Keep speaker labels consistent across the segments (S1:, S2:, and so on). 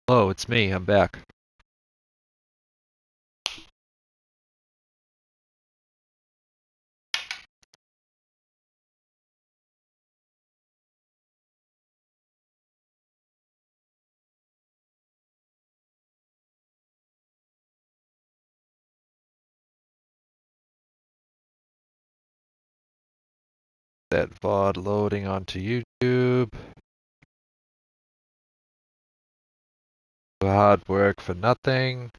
S1: Hello, it's me. I'm back. That VOD loading onto YouTube. Hard work for nothing.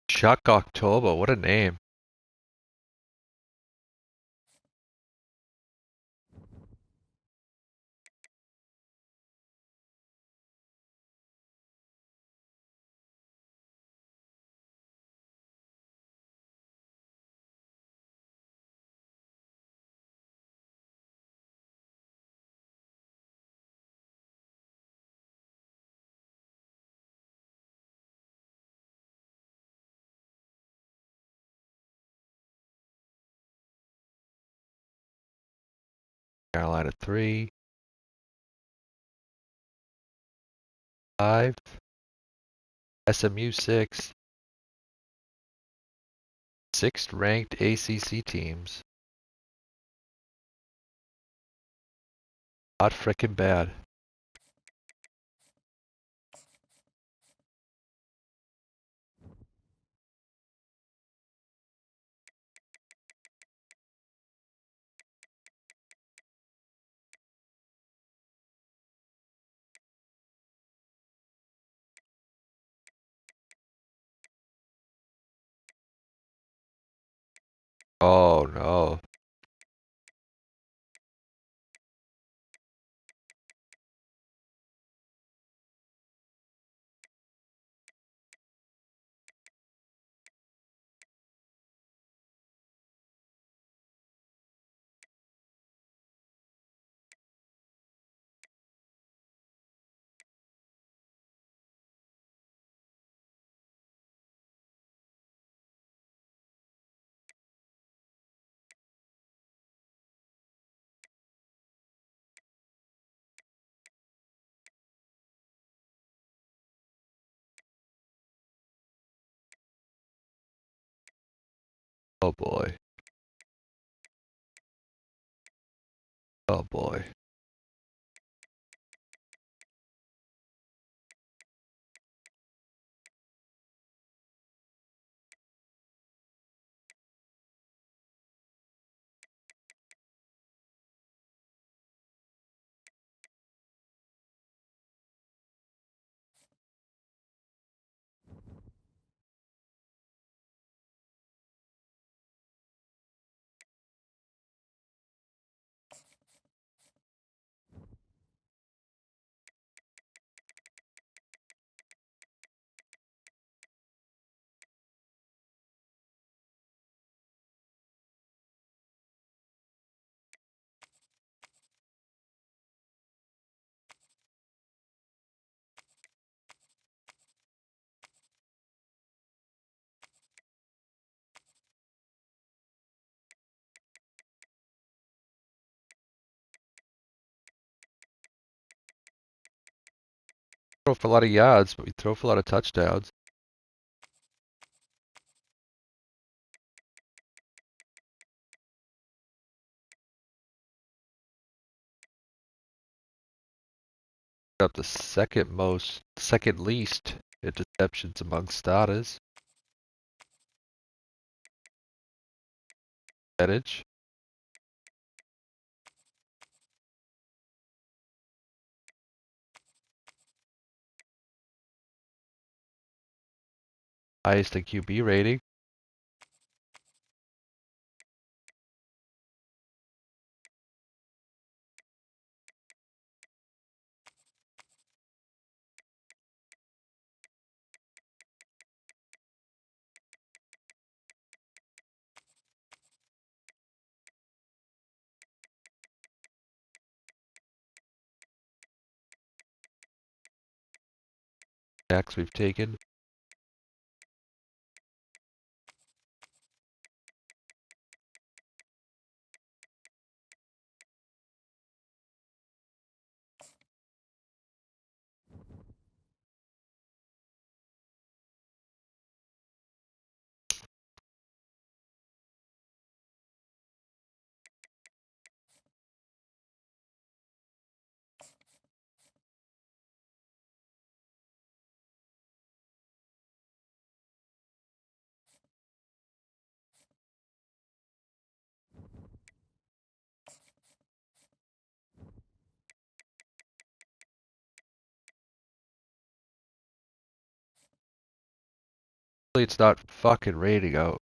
S1: Chuck October, what a name. Carolina 3, 5, SMU 6, 6th ranked ACC teams. Not frickin' bad. Oh no. Oh boy. Oh boy. Throw for a lot of yards, but we throw for a lot of touchdowns. Up the second least interceptions among starters. Percentage. Highest in QB rating. Sacks we've taken. It's not fucking raining out.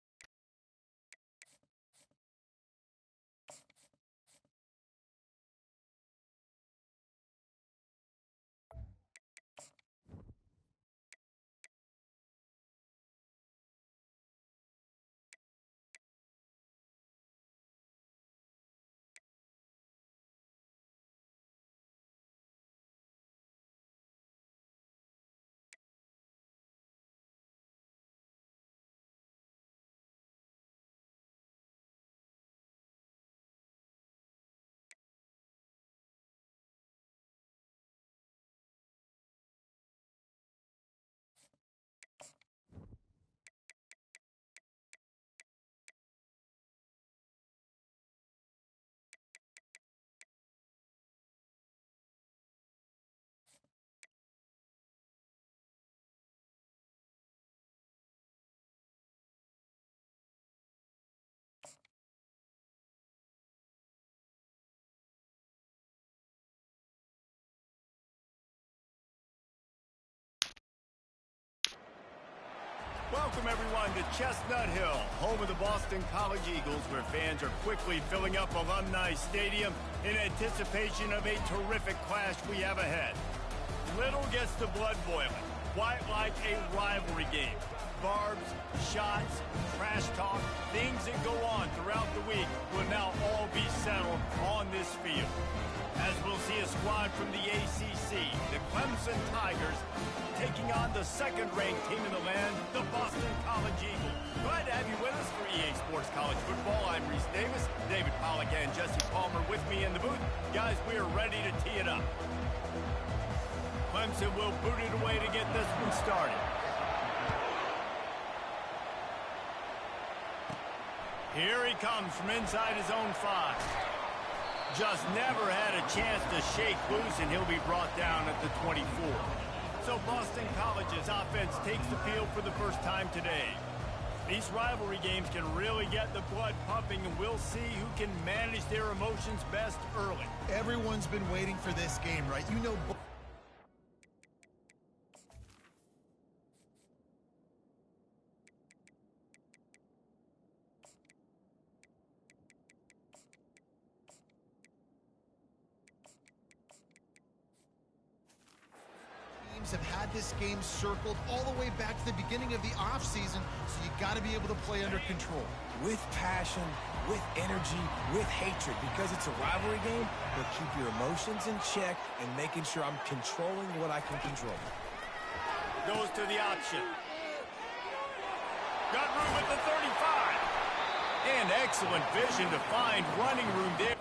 S2: Welcome, everyone, to Chestnut Hill, home of the Boston College Eagles, where fans are quickly filling up Alumni Stadium in anticipation of a terrific clash we have ahead. Little gets the blood boiling, quite like a rivalry game. Barbs, shots, trash talk, things that go on throughout the week will now all be settled on this field. As we'll see a squad from the ACC, the Clemson Tigers, taking on the second-ranked team in the land, the Boston College Eagles. Glad to have you with us for EA Sports College Football. I'm Reese Davis, David Pollack and Jesse Palmer with me in the booth. Guys, we are ready to tee it up. Clemson will boot it away to get this one started. Here he comes from inside his own 5. Just never had a chance to shake loose, and he'll be brought down at the 24. So Boston College's offense takes the field for the first time today. These rivalry games can really get the blood pumping, and we'll see who can manage their emotions best early.
S3: Everyone's been waiting for this game, right? You know... have had this game circled all the way back to the beginning of the offseason, so you got to be able to play under control.
S4: With passion, with energy, with hatred, because it's a rivalry game, but keep your emotions in check and making sure I'm controlling what I can control.
S2: Goes to the option. Got room at the 35. And excellent vision to find running room there.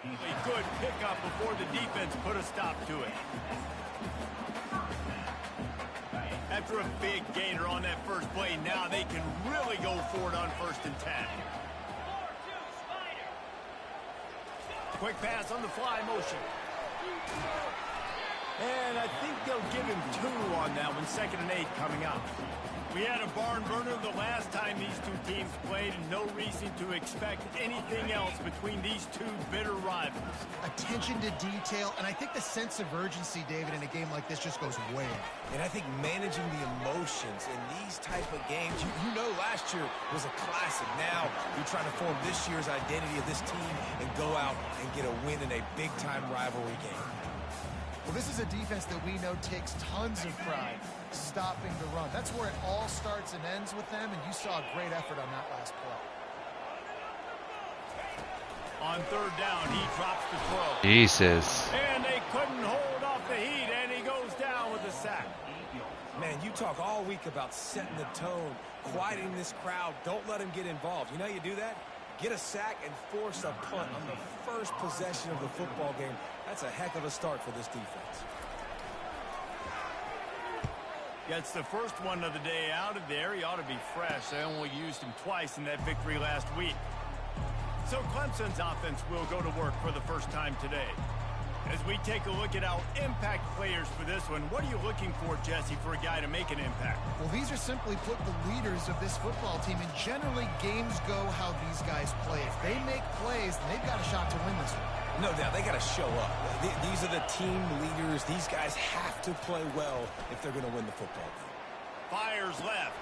S2: A good pickup before the defense put a stop to it. After a big gainer on that first play, now they can really go for it on 1st and 10. Quick pass on the fly motion. And I think they'll give him 2 on that one. 2nd and 8 coming up. We had a barn burner the last time games played and no reason to expect anything else between these two bitter rivals.
S3: Attention to detail, and I think the sense of urgency, David, in a game like this just goes way up.
S4: And I think managing the emotions in these type of games, you know last year was a classic. Now you're trying to form this year's identity of this team and go out and get a win in a big-time rivalry game.
S3: Well, this is a defense that we know takes tons of pride stopping the run. That's where it all starts and ends with them, and you saw a great effort on that last play.
S2: On third down, he drops the throw.
S1: Jesus.
S2: And they couldn't hold off the heat, and he goes down with a sack.
S4: Man, you talk all week about setting the tone, quieting this crowd. Don't let them get involved. You know how you do that? Get a sack and force a punt on the first possession of the football game. That's a heck of a start for this defense.
S2: Gets the first one of the day out of there. He ought to be fresh. They only used him twice in that victory last week. So Clemson's offense will go to work for the first time today. As we take a look at our impact players for this one, what are you looking for, Jesse, for a guy to make an impact?
S3: Well, these are simply put the leaders of this football team, and generally games go how these guys play. If they make plays, then they've got a shot to win this one.
S4: No doubt, they got to show up. These are the team leaders. These guys have to play well if they're going to win the football game.
S2: Fires left.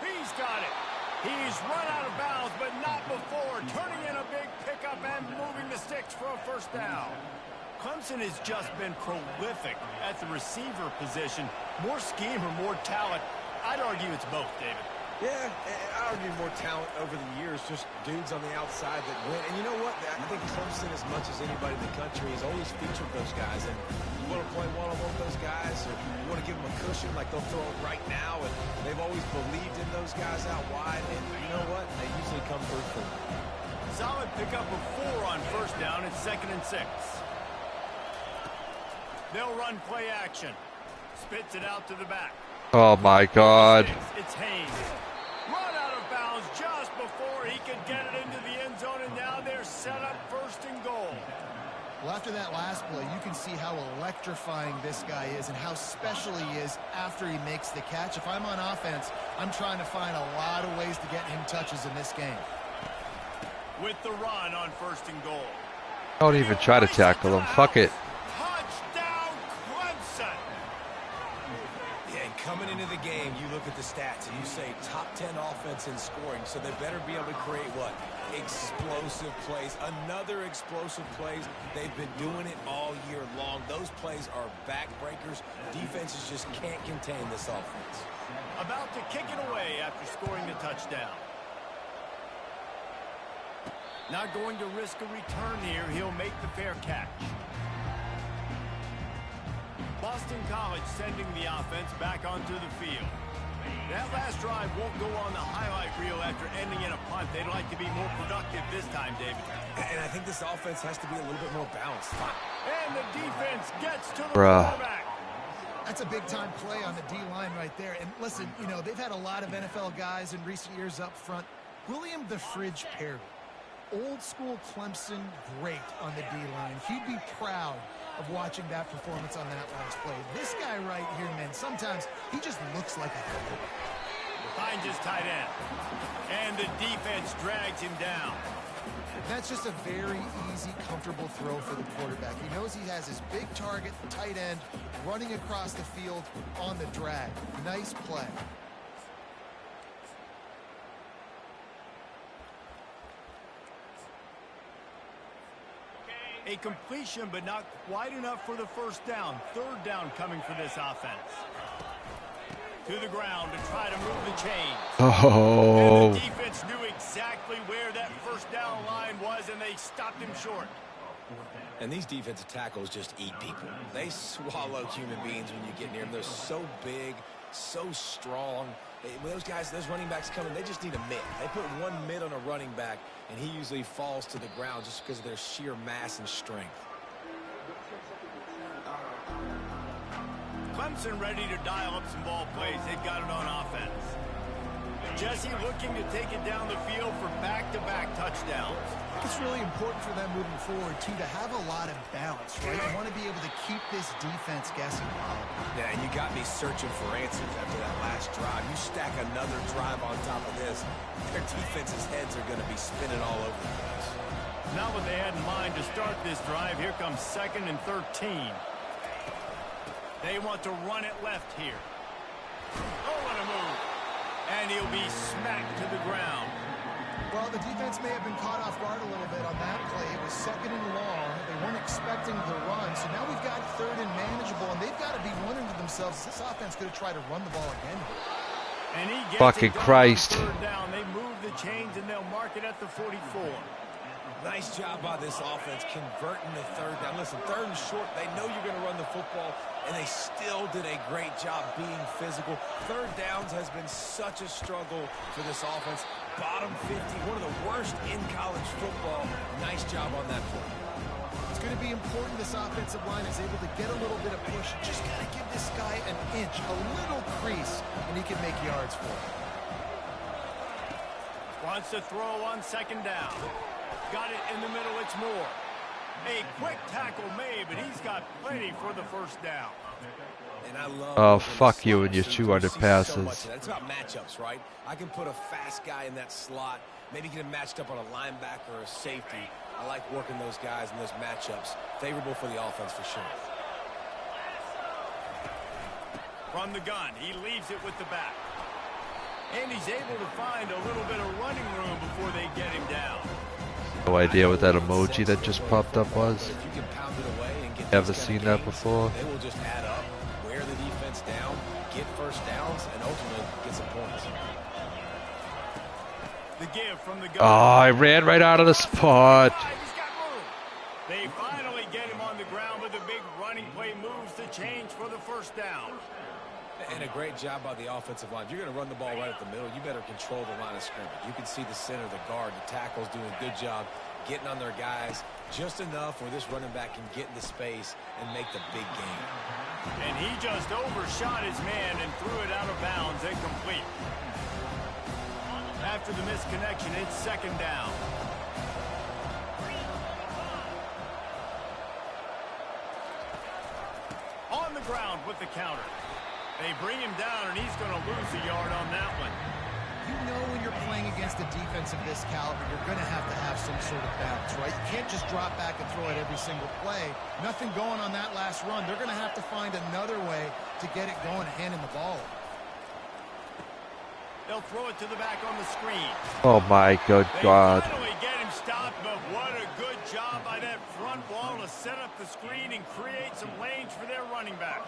S2: He's got it. He's run out of bounds, but not before. Turning in a big pickup and moving the sticks for a first down. Clemson has just been prolific at the receiver position. More scheme or more talent? I'd argue it's both, David.
S4: Yeah, I argue more talent over the years, just dudes on the outside that win. And you know what? I think Clemson, as much as anybody in the country, has always featured those guys. And you want to play one-on-one with those guys, or you want to give them a cushion like they'll throw it right now. And they've always believed in those guys out wide. And you know what? They usually come through for them.
S2: Solid pickup of 4 on first down. It's 2nd and 6. They'll run play action. Spits it out to the back.
S1: Oh my God.
S2: It's Haynes. Run out of bounds just before he could get it into the end zone, and now they're set up 1st and goal.
S3: Well, after that last play, you can see how electrifying this guy is and how special he is after he makes the catch. If I'm on offense, I'm trying to find a lot of ways to get him touches in this game.
S2: With the run on 1st and goal.
S1: Don't even try to tackle him. Fuck it.
S2: Touchdown, Clemson!
S4: Yeah, and coming into the game, you look at the stats and you say top 10 offense in scoring, so they better be able to create what? Explosive plays. Another explosive plays. They've been doing it all year long. Those plays are backbreakers. Defenses just can't contain this offense.
S2: About to kick it away after scoring the touchdown. Not going to risk a return here. He'll make the fair catch. Boston College sending the offense back onto the field. That last drive won't go on the highlight reel after ending in a punt. They'd like to be more productive this time, David.
S4: And I think this offense has to be a little bit more balanced.
S2: And the defense gets to the
S1: Bruh.
S2: quarterback.
S3: That's a big-time play on the D-line right there. And listen, you know, they've had a lot of NFL guys in recent years up front. William the Fridge Perry, old-school Clemson great on the D-line. He'd be proud of watching that performance on that last play. This guy right here, man, sometimes he just looks like a fool.
S2: Finds his tight end. And the defense drags him down.
S3: That's just a very easy, comfortable throw for the quarterback. He knows he has his big target, the tight end, running across the field on the drag. Nice play.
S2: A completion, but not quite enough for the first down. 3rd down coming for this offense. To the ground to try to move the chains.
S1: Oh.
S2: And the defense knew exactly where that first down line was, and they stopped him short.
S4: And these defensive tackles just eat people. They swallow human beings when you get near them. They're so big, so strong. When those guys, those running backs come in, they just need a mitt. They put one mitt on a running back, and he usually falls to the ground just because of their sheer mass and strength.
S2: Clemson ready to dial up some ball plays. They've got it on offense. Jesse looking to take it down the field for back-to-back touchdowns.
S3: It's really important for them moving forward, too, to have a lot of balance, right? You want to be able to keep this defense guessing.
S4: Yeah, and you got me searching for answers after that last drive. You stack another drive on top of this, their defense's heads are going to be spinning all over the place.
S2: Not what they had in mind to start this drive. Here comes 2nd and 13. They want to run it left here. Oh, what a move. And he'll be smacked to the ground.
S3: Well, the defense may have been caught off guard a little bit on that play. It was 2nd and long. They weren't expecting the run. So now we've got 3rd and manageable, and they've got to be wondering to themselves, is this offense going to try to run the ball again?
S2: And he gets
S1: Fucking Christ.
S2: 3rd down. They move the chains, and they'll mark it at the 44.
S4: Nice job by this offense converting the 3rd down. Listen, 3rd and short, they know you're going to run the football, and they still did a great job being physical. 3rd downs has been such a struggle for this offense. Bottom 50, one of the worst in college football. Nice job on that play.
S3: It's going to be important this offensive line is able to get a little bit of push. Just got to give this guy an inch, a little crease, and he can make yards for it.
S2: Wants to throw on 2nd down. Got it in the middle, it's Moore. A quick tackle made, but he's got plenty for the 1st down.
S4: And I love
S1: Oh, fuck you and your 200 passes.
S4: It's about matchups, right? I can put a fast guy in that slot, maybe get him matched up on a linebacker or a safety. I like working those guys in those matchups. Favorable for the offense for sure.
S2: From the gun, he leaves it with the back. And he's able to find a little bit of running room before they get him down.
S1: No idea what that emoji that just popped up was.
S4: If you can pound it away and get
S1: Ever seen that before?
S4: They will just add up, wear the defense down, get 1st downs, and ultimately get some points.
S2: The give from the gun.
S1: Oh, I ran right out of the spot.
S2: He's got room. They finally get him on the ground with a big running play, moves the change for the 1st down.
S4: And a great job by the offensive line. If you're going to run the ball right at the middle, you better control the line of scrimmage. You can see the center, the guard, the tackles doing a good job getting on their guys just enough where this running back can get into space and make the big game.
S2: And he just overshot his man and threw it out of bounds, incomplete. After the misconnection, it's 2nd down. On the ground with the counter. They bring him down, and he's going to lose a yard on that one.
S3: You know when you're playing against a defense of this caliber, you're going to have some sort of balance, right? You can't just drop back and throw it every single play. Nothing going on that last run. They're going to have to find another way to get it going and handing the ball.
S2: They'll throw it to the back on the screen.
S1: Oh my good God.
S2: They finally get him stopped, but what a good job by that front wall to set up the screen and create some lanes for their running back.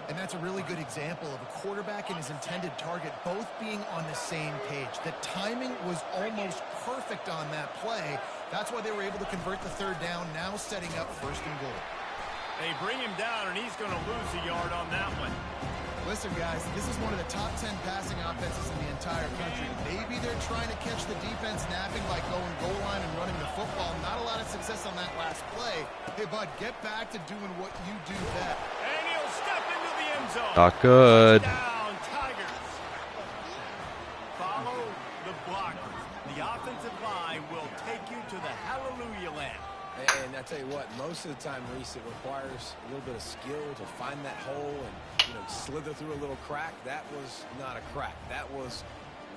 S3: And that's a really good example of a quarterback and his intended target both being on the same page. The timing was almost perfect on that play. That's why they were able to convert the 3rd down, now setting up 1st and goal.
S2: They bring him down, and he's going to lose a yard on that one.
S3: Listen, guys, this is one of the top 10 passing offenses in the entire country. Maybe they're trying to catch the defense napping by going goal line and running the football. Not a lot of success on that last play. Hey, bud, get back to doing what you do best.
S2: And he'll step into the end zone.
S1: Not good.
S2: Touchdown, Tigers. Follow the blockers. The offensive line will take you to the hallelujah land.
S4: And I tell you what, most of the time, Reese, it requires a little bit of skill to find that hole and, slither through a little crack. That was not a crack. That was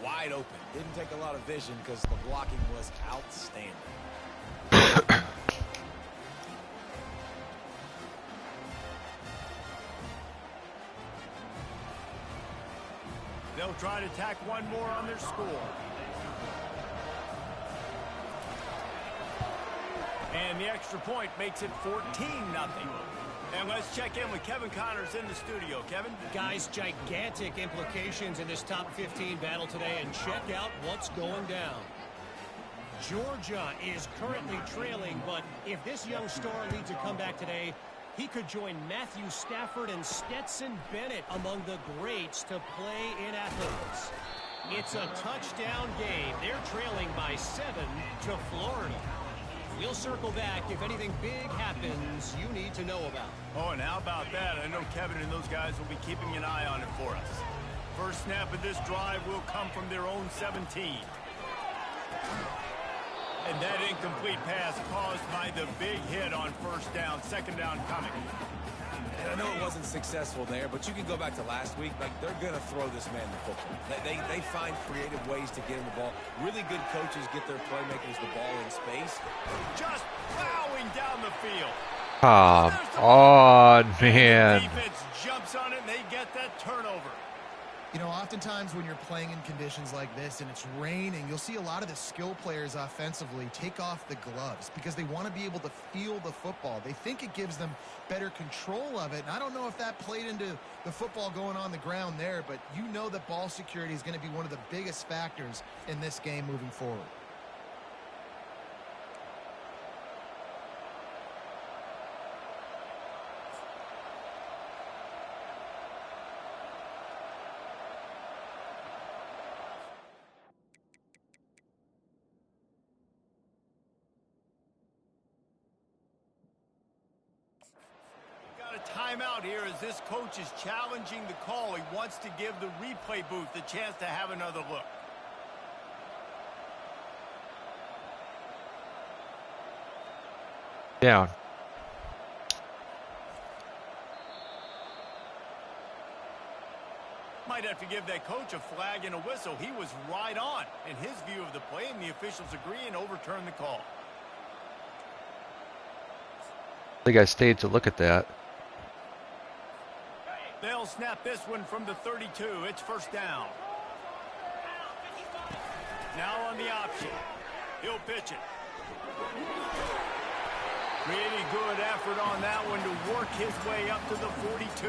S4: wide open. Didn't take a lot of vision because the blocking was outstanding.
S2: They'll try to tack one more on their score. And the extra point makes it 14-0. And let's check in with Kevin Connors in the studio. Kevin?
S5: Guys, gigantic implications in this top 15 battle today, and check out what's going down. Georgia is currently trailing, but if this young star leads a comeback today, he could join Matthew Stafford and Stetson Bennett among the greats to play in Athens. It's a touchdown game. They're trailing by 7 to Florida. We'll circle back if anything big happens you need to know about.
S2: Oh, and how about that? I know Kevin and those guys will be keeping an eye on it for us. First snap of this drive will come from their own 17. And that incomplete pass caused by the big hit on first down. Second down coming.
S4: And I know it wasn't successful there, but you can go back to last week. Like, they're going to throw this man the football. They find creative ways to get him the ball. Really good coaches get their playmakers the ball in space.
S2: Just plowing down the field.
S1: Come on, man.
S2: The defense jumps on it, and they get that turnover.
S3: You know, oftentimes when you're playing in conditions like this and it's raining, you'll see a lot of the skill players offensively take off the gloves because they want to be able to feel the football. They think it gives them better control of it. And I don't know if that played into the football going on the ground there, but you know that ball security is going to be one of the biggest factors in this game moving forward.
S2: Timeout here as this coach is challenging the call. He wants to give the replay booth the chance to have another look.
S1: Down.
S2: Might have to give that coach a flag and a whistle. He was right on in his view of the play, and the officials agree and overturn the call.
S1: I think I stayed to look at that.
S2: They'll snap this one from the 32. It's first down. Now on the option. He'll pitch it. Really good effort on that one to work his way up to the 42.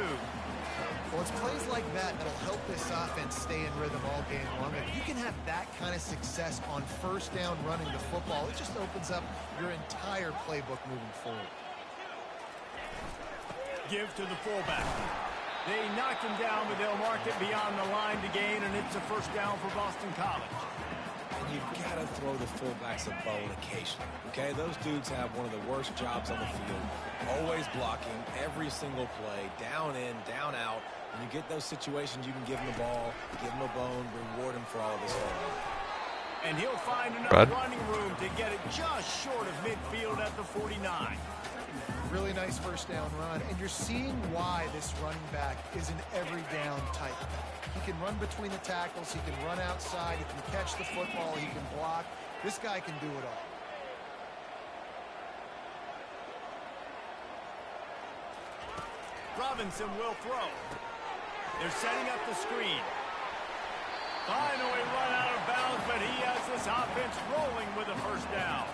S3: Well, it's plays like that that'll help this offense stay in rhythm all game long. If you can have that kind of success on first down running the football, it just opens up your entire playbook moving forward.
S2: Give to the fullback. They knock him down, but they'll mark it beyond the line to gain, and it's a first down for Boston College.
S4: And you've got to throw the fullbacks a bone occasionally, okay? Those dudes have one of the worst jobs on the field, always blocking every single play, down in, down out. When you get those situations, you can give them the ball, give them a bone, reward him for all of his hard work.
S2: And he'll find enough running room to get it just short of midfield at the 49.
S3: Really nice first down run, and you're seeing why this running back is an every down type back. He can run between the tackles, he can run outside, he can catch the football, he can block. This guy can do it all.
S2: Robinson will throw. They're setting up the screen. Finally run out of bounds, but he has this offense rolling with a first down.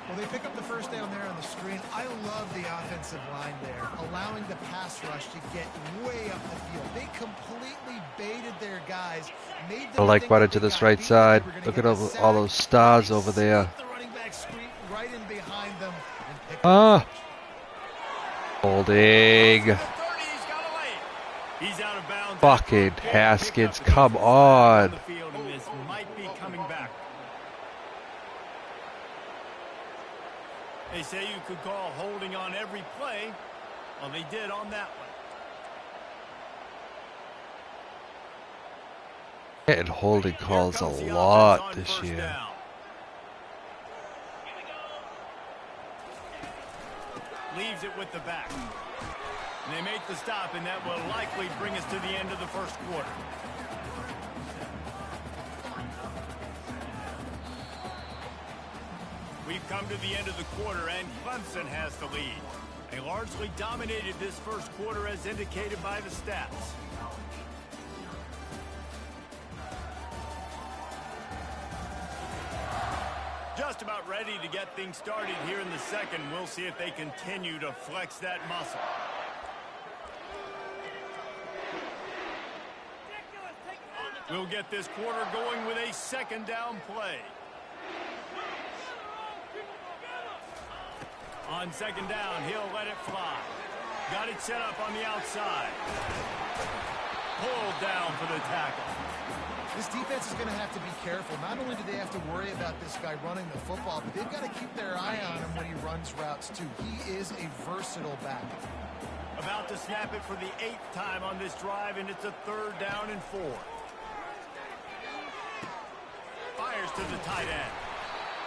S3: Well, they pick up the first down there on the screen. I love the offensive line there, allowing the pass rush to get way up the field. They completely baited their guys. Made them
S1: I like right into this right side. Look at all those stars over there.
S3: The running back screen right in behind them.
S1: Holding.
S2: He's out of bounds.
S1: Fucking Haskins, come on.
S2: This might be coming back. They say you could call holding on every play. Well, they did on that one.
S1: And holding calls a lot this year.
S2: Down. Leaves it with the back. And they make the stop, and that will likely bring us to the end of the first quarter. We've come to the end of the quarter, and Clemson has the lead. They largely dominated this first quarter as indicated by the stats. Just about ready to get things started here in the second. We'll see if they continue to flex that muscle. We'll get this quarter going with a second down play. On second down, he'll let it fly. Got it set up on the outside. Pulled down for the tackle.
S3: This defense is going to have to be careful. Not only do they have to worry about this guy running the football, but they've got to keep their eye on him when he runs routes too. He is a versatile back.
S2: About to snap it for the 8th time on this drive, and it's a 3rd down and 4. Fires to the tight end.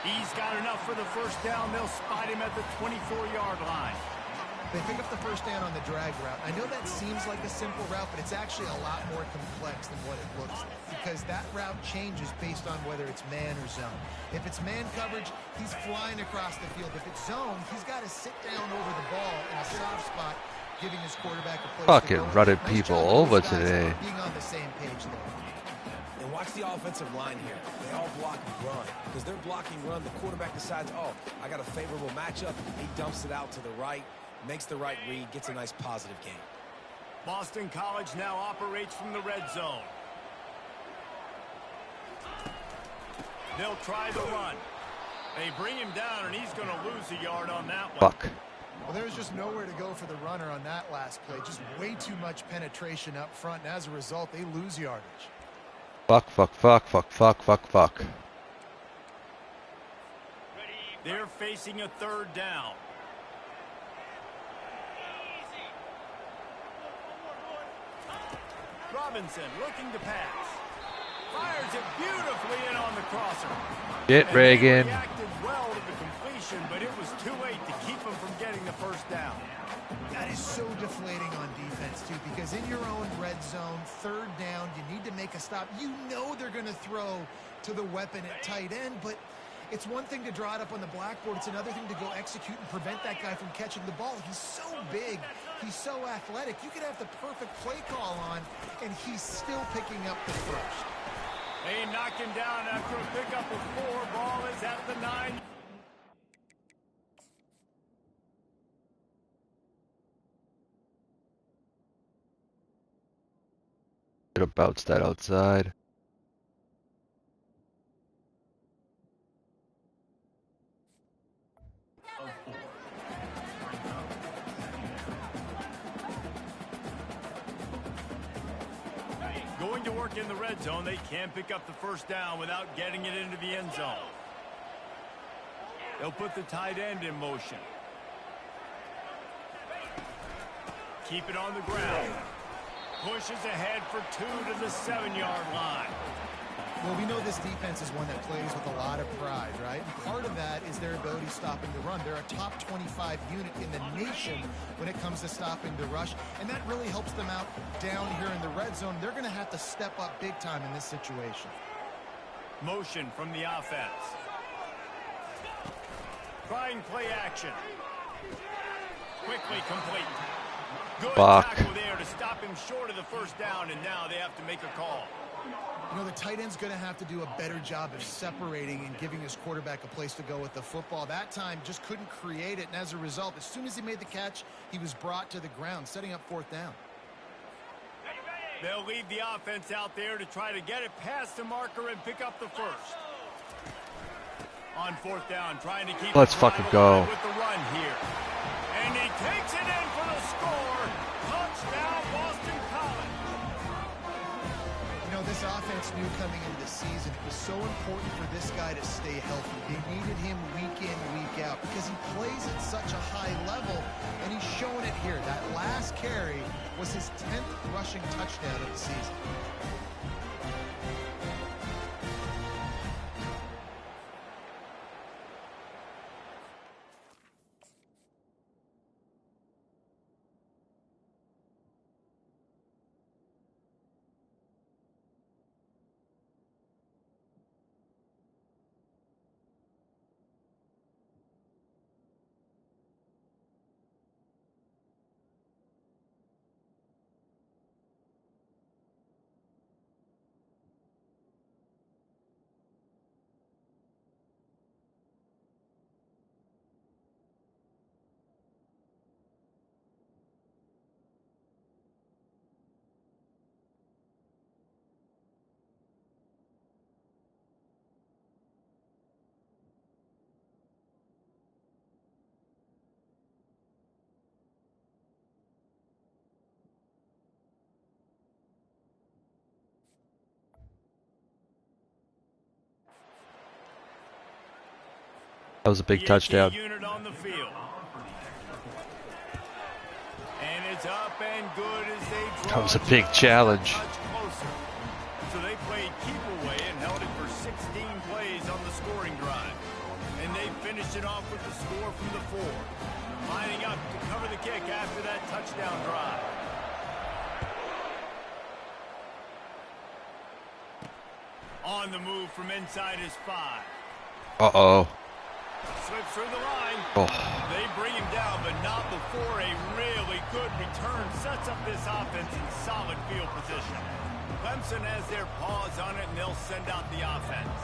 S2: He's got enough for the first down. They'll spot him at the 24-yard line.
S3: They pick up the first down on the drag route. I know that seems like a simple route, but it's actually a lot more complex than what it looks like, because that route changes based on whether it's man or zone. If it's man coverage, he's flying across the field. If it's zone, he's got to sit down over the ball in a soft spot, giving his quarterback a place
S1: Fucking
S3: to go.
S1: running
S3: Nice
S1: people
S3: job of
S1: over
S3: those guys
S1: today.
S3: being on the same page there.
S4: And watch the offensive line here. They all block run. Because they're blocking run, the quarterback decides, oh, I got a favorable matchup. He dumps it out to the right, makes the right read, gets a nice positive gain.
S2: Boston College now operates from the red zone. They'll try the run. They bring him down, and he's going to lose a yard on that one.
S1: Fuck.
S3: Well, there was just nowhere to go for the runner on that last play. Just way too much penetration up front, and as a result, they lose yardage.
S1: Fuck, fuck, fuck, fuck, fuck, fuck, fuck.
S2: They're facing a 3rd down. Robinson looking to pass. Fires it beautifully in on the crosser.
S1: Get
S2: And
S1: Reagan.
S2: They reacted well to the completion, but it was too late to keep him from getting the first down.
S3: That is so deflating on defense, too, because in your own red zone, 3rd down, you need to make a stop. You know they're going to throw to the weapon at tight end, but it's one thing to draw it up on the blackboard. It's another thing to go execute and prevent that guy from catching the ball. He's so big. He's so athletic. You could have the perfect play call on, and he's still picking up the first.
S2: They knock him down after a pickup of 4. Ball is at the 9.
S1: Could have bounced that outside.
S2: Going to work in the red zone, they can't pick up the first down without getting it into the end zone. They'll put the tight end in motion. Keep it on the ground. Pushes ahead for 2 to the 7-yard line.
S3: Well, we know this defense is one that plays with a lot of pride, right? And part of that is their ability stopping the run. They're a top 25 unit in the nation when it comes to stopping the rush, and that really helps them out down here in the red zone. They're going to have to step up big time in this situation.
S2: Motion from the offense. Trying play action. Quickly complete. Good tackle there to stop him short of the first down, and now they have to make a call.
S3: You know, the tight end's going to have to do a better job of separating and giving his quarterback a place to go with the football. That time just couldn't create it, and as a result, as soon as he made the catch, he was brought to the ground, setting up 4th down.
S2: They'll leave the offense out there to try to get it past the marker and pick up the first. On 4th down, trying to keep
S1: Let's
S2: the
S1: fucking
S2: drive
S1: go.
S2: alive with the run here. And he takes it in for the score. Touchdown, Boston College.
S3: You know, this offense knew coming into the season it was so important for this guy to stay healthy. They needed him week in, week out, because he plays at such a high level, and he's showing it here. That last carry was his 10th rushing touchdown of the season.
S1: That was a big touchdown.
S2: Unit on the field. And it's and good as they draw
S1: Comes a big challenge.
S2: much closer. So they played keep away and held it for 16 plays on the scoring drive. And they finished it off with the score from the 4. Lining up to cover the kick after that touchdown drive. On the move from inside his 5.
S1: Uh-oh.
S2: Slips through the line.
S1: Oh.
S2: They bring him down, but not before a really good return sets up this offense in solid field position. Clemson has their paws on it, and they'll send out the offense.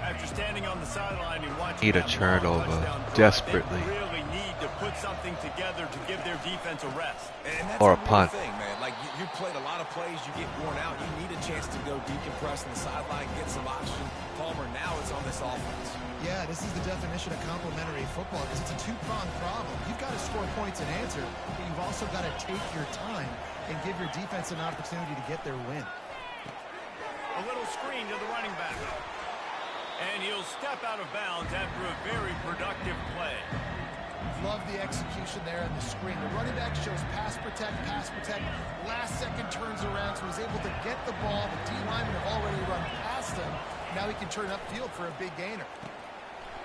S2: After standing on the sideline and watching
S1: Need a
S2: that
S1: turnover
S2: long touchdown drive,
S1: desperately.
S2: they really need to put something together to give their defense a rest.
S4: And that's
S1: Or a
S4: a real
S1: punt.
S4: thing, man. Like, you played a lot of plays, you get worn out, you need a chance to go decompress on the sideline, get some oxygen. Palmer now is on this offense.
S3: Yeah, this is the definition of complementary football because it's a two-pronged problem. You've got to score points and answer, but you've also got to take your time and give your defense an opportunity to get their win.
S2: A little screen to the running back. And he'll step out of bounds after a very productive play.
S3: Love the execution there on the screen. The running back shows pass protect. Last second turns around, so he's able to get the ball. The D linemen have already run past him. Now he can turn upfield for a big gainer.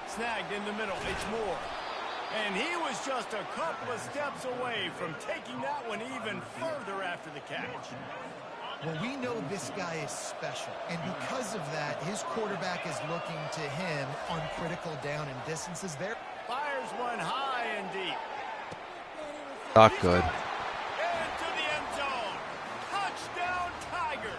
S2: Snagged in the middle. It's Moore. And he was just a couple of steps away from taking that one even further after the catch.
S3: Well, we know this guy is special, and because of that, his quarterback is looking to him on critical down and distances there.
S2: Fires one high and deep.
S1: Not good.
S2: Into the end zone. Touchdown, Tiger.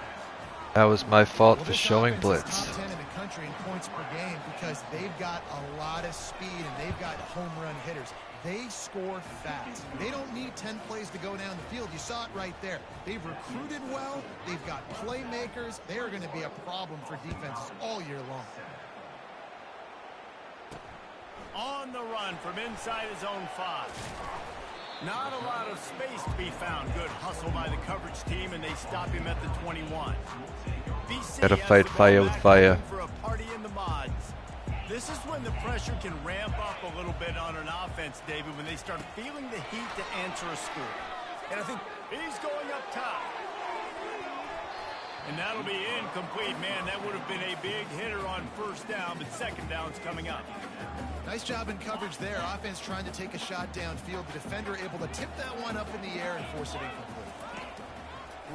S1: That was my fault
S3: Well,
S1: for
S3: this
S1: showing
S3: offense is
S1: blitz.
S3: top 10 in the country in points per game because they've got a lot of speed and they've got home run hitters. They score fast. They don't need 10 plays to go down the field. You saw it right there. They've recruited well. They've got playmakers. They are going to be a problem for defenses all year long.
S2: On the run from inside his own 5. Not a lot of space to be found. Good hustle by the coverage team, and they stop him at the 21. BC
S1: Gotta
S2: has
S1: fight
S2: the ball
S1: fire with
S2: back
S1: fire.
S2: looking for a party in the mods. This is when the pressure can ramp up a little bit on an offense, David, when they start feeling the heat to answer a score.
S4: And I think
S2: He's going up top. And that'll be incomplete. Man, that would have been a big hitter on first down, but second down's coming up.
S3: Nice job in coverage there. Offense trying to take a shot downfield. The defender able to tip that one up in the air and force it incomplete.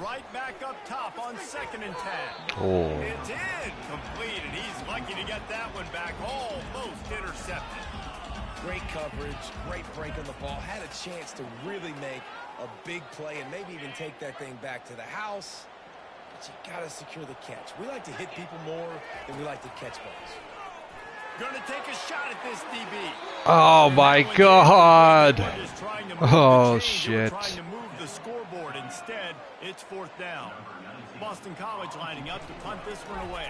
S2: Right back up top on 2nd and 10.
S1: Oh.
S2: It's incomplete, and he's lucky to get that one back. Almost intercepted.
S4: great coverage, great break on the ball, had a chance to really make a big play and maybe even take that thing back to the house. But you got to secure the catch. We like to hit people more than we like to catch balls.
S2: Going to take a shot at this DB.
S1: Oh my God. Oh
S2: Shit.
S1: shit.
S2: Trying to move the scoreboard. Instead, it's 4th down. Boston College lining up to punt this one away.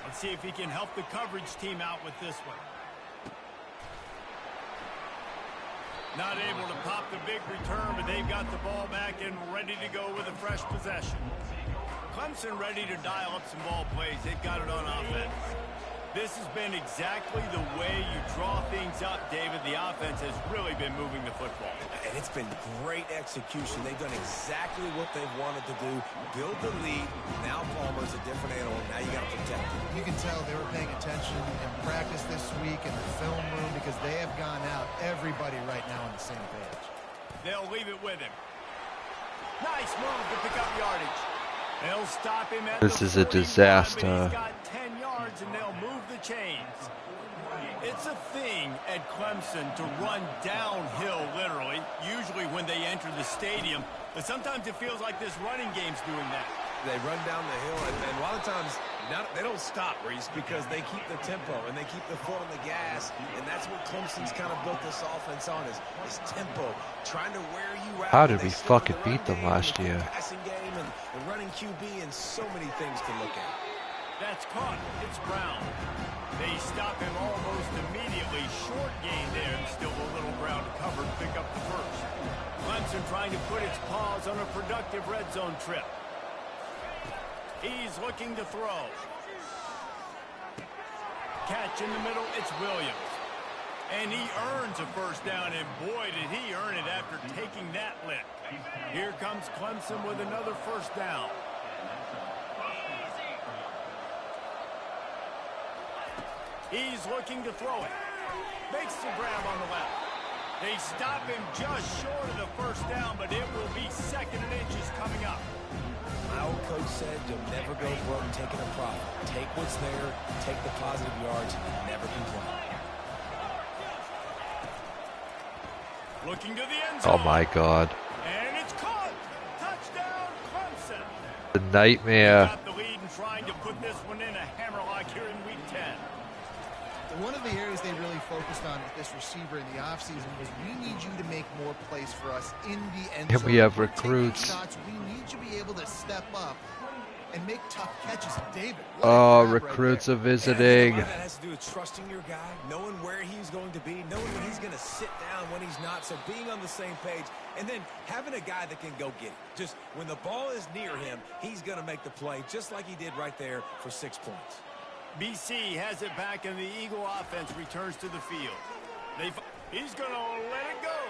S2: Let's see if he can help the coverage team out with this one. Not able to pop the big return, but they've got the ball back and ready to go with a fresh possession. Clemson ready to dial up some ball plays. They've got it on offense. This has been exactly the way you draw things up, David. The offense has really been moving the football.
S4: And it's been great execution. They've done exactly what they've wanted to do. Build the lead. Now Palmer's a different animal. Now you got to protect it.
S3: You can tell they were paying attention in practice this week in the film room because they have gone out, everybody right now on the same page.
S2: They'll leave it with him. Nice move to pick up yardage. They'll stop him at
S1: This
S2: the
S1: is a
S2: 41,
S1: disaster.
S2: but he's got 10 yards, and they'll move the chains. It's a thing at Clemson to run downhill, literally, usually when they enter the stadium. But sometimes it feels like this running game's doing that.
S4: They run down the hill, and a lot of times they don't stop, Reese, because they keep the tempo and they keep the foot on the gas, and that's what Clemson's kind of built this offense on is tempo, trying to wear you out.
S1: How did
S4: They
S1: we
S4: slow
S1: fucking
S4: the run
S1: beat them
S4: game,
S1: last
S4: the
S1: year?
S4: Passing game and the running QB and so many things to look at.
S2: That's caught. It's Brown. They stop him almost immediately. Short gain there. Still a little ground to cover to pick up the first. Clemson trying to put its paws on a productive red zone trip. He's looking to throw. Catch in the middle. It's Williams. And he earns a first down, and boy, did he earn it after taking that lick. Here comes Clemson with another first down. He's looking to throw it. Makes the grab on the left. They stop him just short of the first down, but it will be 2nd and inches coming up.
S4: My old coach said you'll never go broke taking a profit. Take what's there, take the positive yards, and never complain.
S2: Looking to the end zone.
S1: Oh my God.
S2: And it's caught. Touchdown, Clemson.
S1: The nightmare.
S2: Got the lead and trying to put this one in a hammerlock here in week 10.
S3: One of the areas they really focused on with this receiver in the offseason was we need you to make more plays for us in the end zone.
S1: And we have
S3: We're taking
S1: recruits.
S3: shots. We need you to be able to step up and make tough catches. David,
S1: Oh, recruits are visiting.
S4: That has to do with trusting your guy, knowing where he's going to be, knowing when he's going to sit down, when he's not, so being on the same page, and then having a guy that can go get it. Just when the ball is near him, he's going to make the play, just like he did right there for 6 points.
S2: BC has it back, and the Eagle offense returns to the field. He's going to let it go.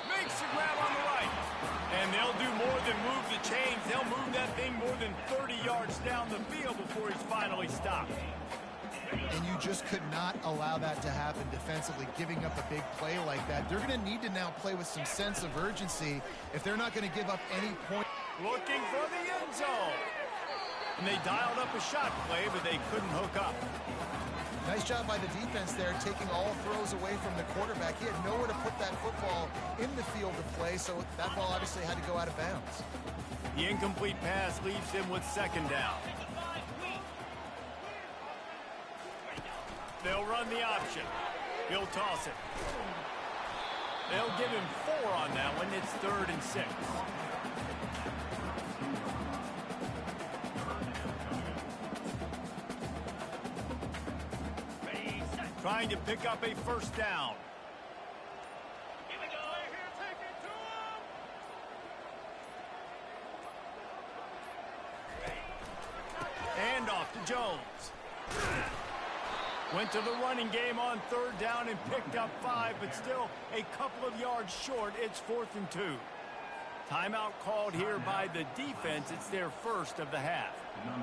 S2: Makes the grab on the right. And they'll do more than move the chains. They'll move that thing more than 30 yards down the field before he's finally stopped.
S3: And you just could not allow that to happen defensively, giving up a big play like that. They're going to need to now play with some sense of urgency if they're not going to give up any point.
S2: Looking for the end zone. And they dialed up a shot play, but they couldn't hook up.
S3: Nice job by the defense there, taking all throws away from the quarterback. He had nowhere to put that football in the field to play, so that ball obviously had to go out of bounds.
S2: The incomplete pass leaves him with 2nd down. They'll run the option. He'll toss it. They'll give him 4 on that one. It's 3rd and 6. Trying to pick up a first down. And off to Jones. Went to the running game on 3rd down and picked up 5, but still a couple of yards short. It's 4th and 2. Timeout called here by the defense. It's their first of the half.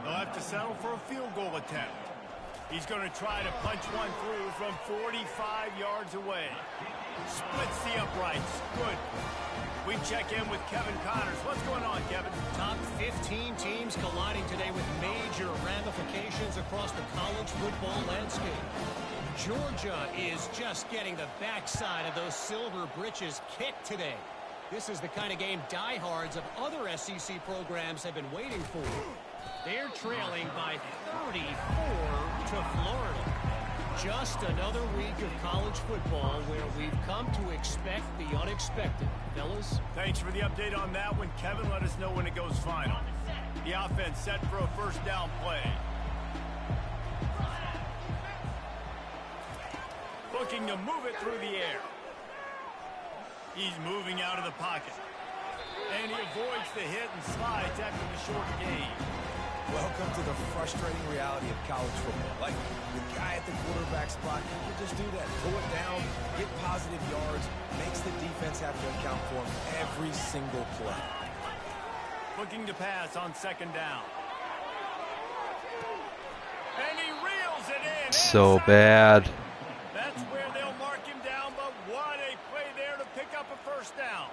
S2: They'll have to settle for a field goal attempt. He's going to try to punch one through from 45 yards away. Splits the uprights. Good. We check in with Kevin Connors. What's going on, Kevin?
S5: Top 15 teams colliding today with major ramifications across the college football landscape. Georgia is just getting the backside of those silver britches kicked today. This is the kind of game diehards of other SEC programs have been waiting for. They're trailing by 34 to Florida. Just another week of college football where we've come to expect the unexpected. Fellas?
S2: Thanks for the update on that one, Kevin. Let us know when it goes final. The offense set for a first down play. Looking to move it through the air. He's moving out of the pocket. And he avoids the hit and slides after the short gain.
S4: Welcome to the frustrating reality of college football. Like, the guy at the quarterback spot, he can just do that. Pull it down, get positive yards, makes the defense have to account for him every single play.
S2: Looking to pass on 2nd down. And he reels it in.
S1: So bad.
S2: That's where they'll mark him down, but what a play there to pick up a first down.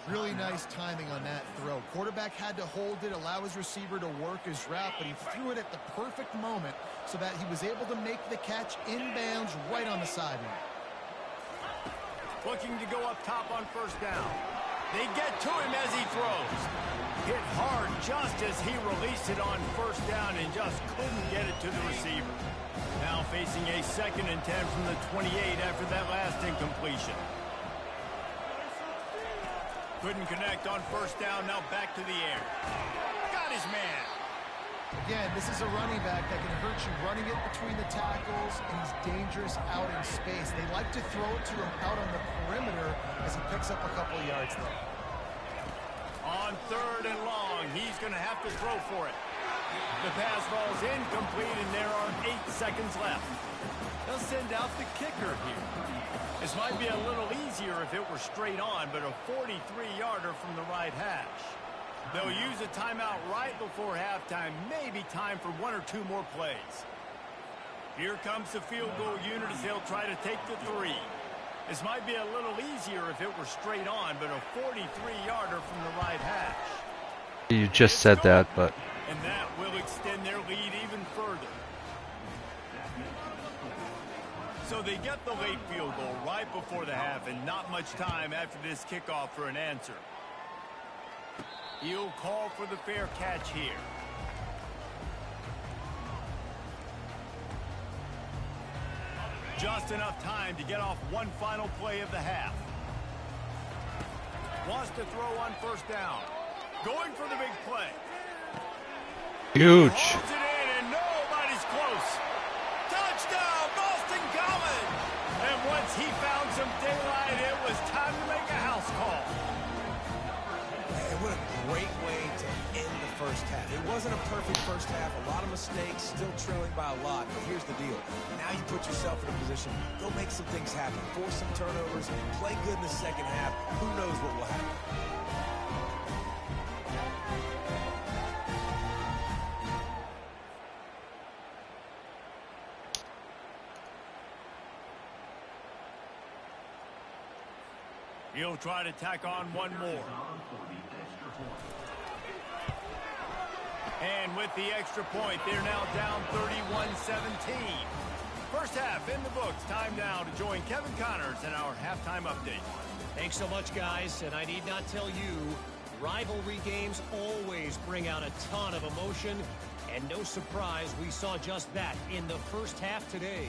S3: Really nice timing on that throw. Quarterback had to hold it, allow his receiver to work his route, but he threw it at the perfect moment so that he was able to make the catch inbounds right on the sideline.
S2: Looking to go up top on first down. They get to him as he throws. Hit hard just as he released it on first down and just couldn't get it to the receiver. Now facing a 2nd and 10 from the 28 after that last incompletion. Couldn't connect on first down. Now back to the air. Got his man.
S3: Again, this is a running back that can hurt you running it between the tackles, and he's dangerous out in space. They like to throw it to him out on the perimeter as he picks up a couple of yards there.
S2: On 3rd and long, he's going to have to throw for it. The pass falls incomplete, and there are 8 seconds left. They'll send out the kicker here. This might be a little easier if it were straight on, but a 43-yarder from the right hash. They'll use a timeout right before halftime, maybe time for one or two more plays. Here comes the field goal unit as they'll try to take the 3. This might be a little easier if it were straight on, but a 43-yarder from the right hash.
S1: You just said that, but...
S2: And that will extend their lead even further. So they get the late field goal right before the half, and not much time after this kickoff for an answer. He'll call for the fair catch here. Just enough time to get off one final play of the half. Wants to throw on first down. Going for the big play.
S1: Huge.
S2: Holds it in and nobody's close. Touchdown, Boston College! And once he found some daylight, it was time to make a house call.
S4: Man, what a great way to end the first half. It wasn't a perfect first half, a lot of mistakes, still trailing by a lot, but here's the deal. Now you put yourself in a position, go make some things happen, force some turnovers, play good in the second half. Who knows what will happen?
S2: He'll try to tack on one more. And with the extra point, they're now down 31-17. First half in the books. Time now to join Kevin Connors in our halftime update.
S5: Thanks so much, guys. And I need not tell you, rivalry games always bring out a ton of emotion. And no surprise, we saw just that in the first half today.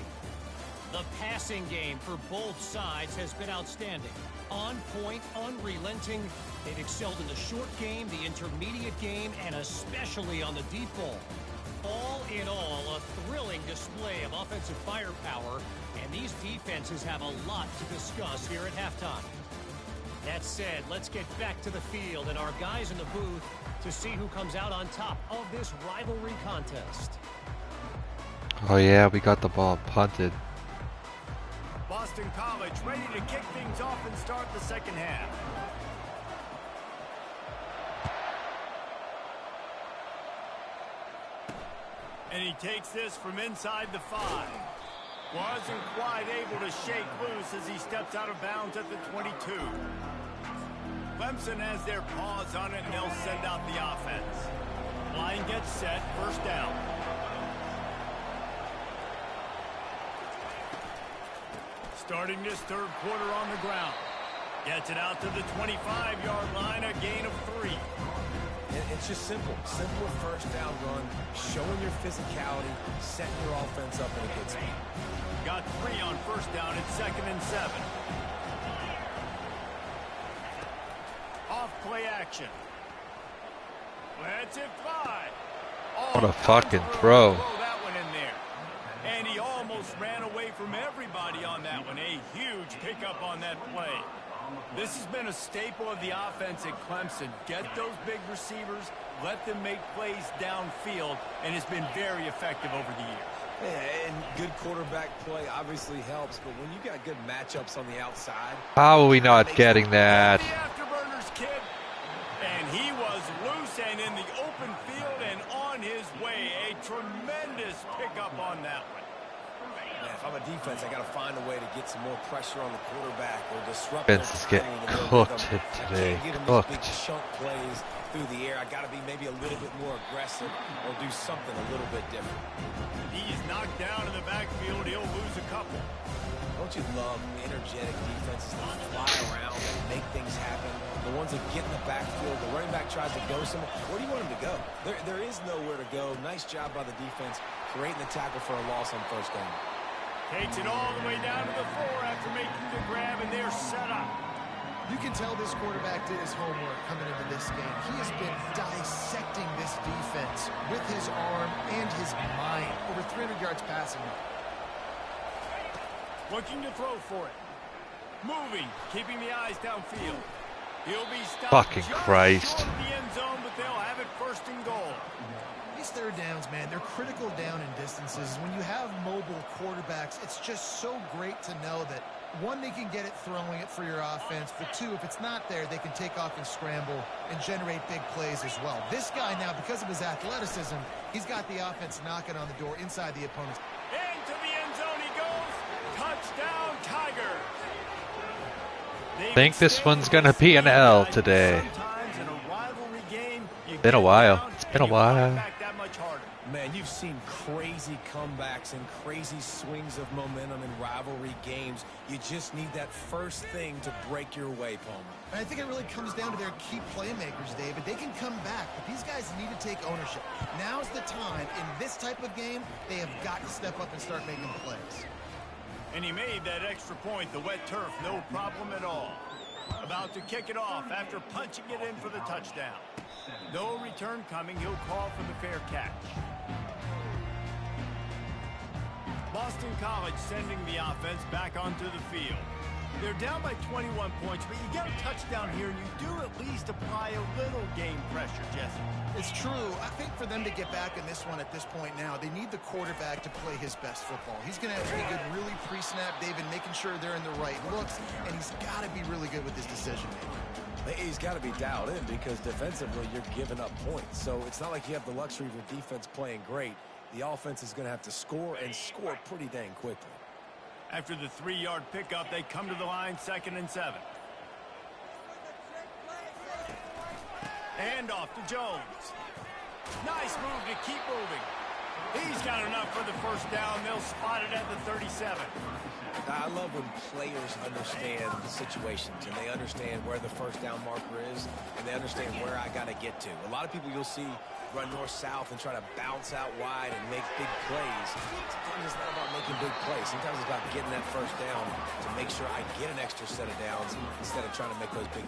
S5: The passing game for both sides has been outstanding. On point, unrelenting. They've excelled in the short game, the intermediate game, and especially on the deep ball. All in all, a thrilling display of offensive firepower, and these defenses have a lot to discuss here at halftime. That said, let's get back to the field and our guys in the booth to see who comes out on top of this rivalry contest.
S1: Oh yeah, we got the ball punted.
S2: Boston College ready to kick things off and start the second half. And he takes this from inside the 5. Wasn't quite able to shake loose as he steps out of bounds at the 22. Clemson has their paws on it, and they'll send out the offense. Line gets set, first down. Starting this third quarter on the ground. Gets it out to the 25-yard line, a gain of 3.
S4: It's just simple. Simple first down run, showing your physicality, setting your offense up in a good speed.
S2: Got 3 on first down at 2nd and 7. Off play action. Let's it fly. Oh,
S1: What a fucking throw.
S2: That one in there. And he almost ran away from everybody on that one. A huge pickup on that play. This has been a staple of the offense at Clemson. Get those big receivers, let them make plays downfield, and it's been very effective over the years.
S4: Yeah, and good quarterback play obviously helps, but when you got good matchups on the outside...
S1: How are we not getting that?
S2: The afterburners, kid. And he was loose and in the open field and on his way. A tremendous pickup on that one.
S4: Man, if I'm a defense, I got to find a way to get some more pressure on the quarterback or disrupt
S1: Defense
S4: their
S1: is getting
S4: timing and their
S1: cooked
S4: rhythm.
S1: today.
S4: I can't give them
S1: Cooked.
S4: these big chunk plays through the air. I got to be maybe a little bit more aggressive or do something a little bit different.
S2: He's knocked down in the backfield. He'll lose a couple.
S4: Don't you love energetic defenses that fly around and make things happen? The ones that get in the backfield, the running back tries to go somewhere. Where do you want him to go? There is nowhere to go. Nice job by the defense, creating the tackle for a loss on first down.
S2: Takes it all the way down to the 4 after making the grab, and they're set up.
S3: You can tell this quarterback did his homework coming into this game. He has been dissecting this defense with his arm and his mind. Over 300 yards passing.
S2: Looking to throw for it. Moving, keeping the eyes downfield. He'll be stopped
S1: Fucking
S2: just
S1: Christ.
S2: short of the end zone, but they'll have it first and goal.
S3: These third downs, man, they're critical down in distances. When you have mobile quarterbacks quarterbacks, it's just so great to know that, one, they can get it throwing it for your offense, but two, if it's not there, they can take off and scramble and generate big plays as well. This guy now, because of his athleticism, he's got the offense knocking on the door inside the opponent's.
S2: Into the end zone he goes. Touchdown, Tigers.
S1: I think this one's going to be an L today.
S2: Sometimes in a rivalry game,
S1: Been a while. It's been a while.
S2: That much harder.
S4: Man, you've seen crazy comebacks and crazy swings of momentum in rivalry games. You just need that first thing to break your way, Palmer.
S3: And I think it really comes down to their key playmakers, David. They can come back, but these guys need to take ownership. Now's the time. In this type of game, they have got to step up and start making plays.
S2: And he made that extra point, the wet turf, no problem at all. About to kick it off after punching it in for the touchdown. No return coming. He'll call for the fair catch. Boston College sending the offense back onto the field. They're down by 21 points, but you get a touchdown here, and you do at least apply a little game pressure, Jesse.
S3: It's true. I think for them to get back in this one at this point now, they need the quarterback to play his best football. He's going to have to be good really pre-snap, David, making sure they're in the right looks, and he's got to be really good with his decision-making.
S4: He's got to be dialed in because defensively you're giving up points. So it's not like you have the luxury of your defense playing great. The offense is going to have to score and score pretty dang quickly.
S2: After the 3-yard pickup, they come to the line, 2nd and 7. Hand off to Jones. Nice move to keep moving. He's got enough for the first down. They'll spot it at the 37.
S4: I love when players understand the situations and they understand where the first down marker is and they understand where I got to get to. A lot of people you'll see run north-south and try to bounce out wide and make big plays. Sometimes it's not about making big plays. Sometimes it's about getting that first down to make sure I get an extra set of downs instead of trying to make those big.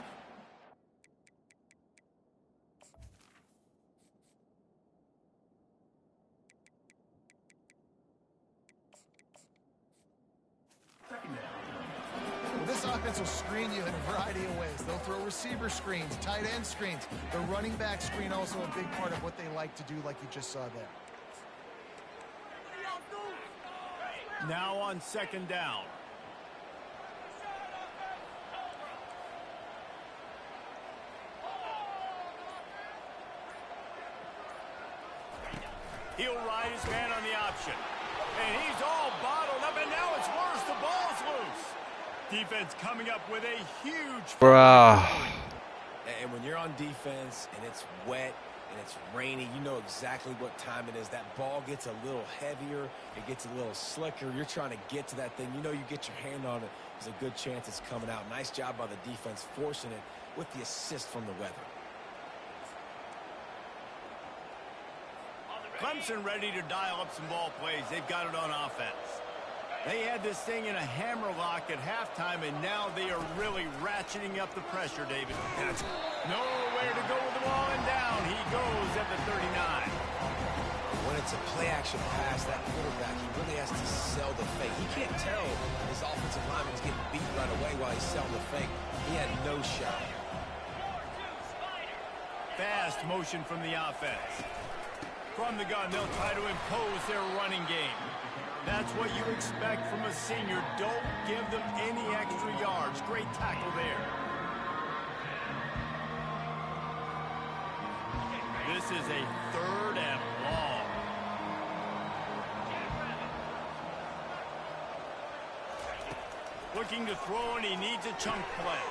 S3: This offense will screen you in a variety of ways. They'll throw receiver screens, tight end screens. The running back screen also a big part of what they like to do, like you just saw there.
S2: Now on 2nd down. He'll ride his man on the option. And he's all bottled up, and now it's worse. The ball's loose. Defense coming up with a huge...
S4: And when you're on defense and it's wet and it's rainy, you know exactly what time it is. That ball gets a little heavier. It gets a little slicker. You're trying to get to that thing. You know you get your hand on it. There's a good chance it's coming out. Nice job by the defense forcing it with the assist from the weather.
S2: Clemson ready to dial up some ball plays. They've got it on offense. They had this thing in a hammerlock at halftime, and now they are really ratcheting up the pressure, David. Nowhere to go with the ball, and down he goes at the 39.
S4: When it's a play-action pass, that quarterback, he really has to sell the fake. He can't tell his offensive lineman's getting beat right away while he's selling the fake. He had no shot.
S2: Fast motion from the offense. From the gun, they'll try to impose their running game. That's what you expect from a senior. Don't give them any extra yards. Great tackle there. This is a 3rd and long. Looking to throw, and he needs a chunk play.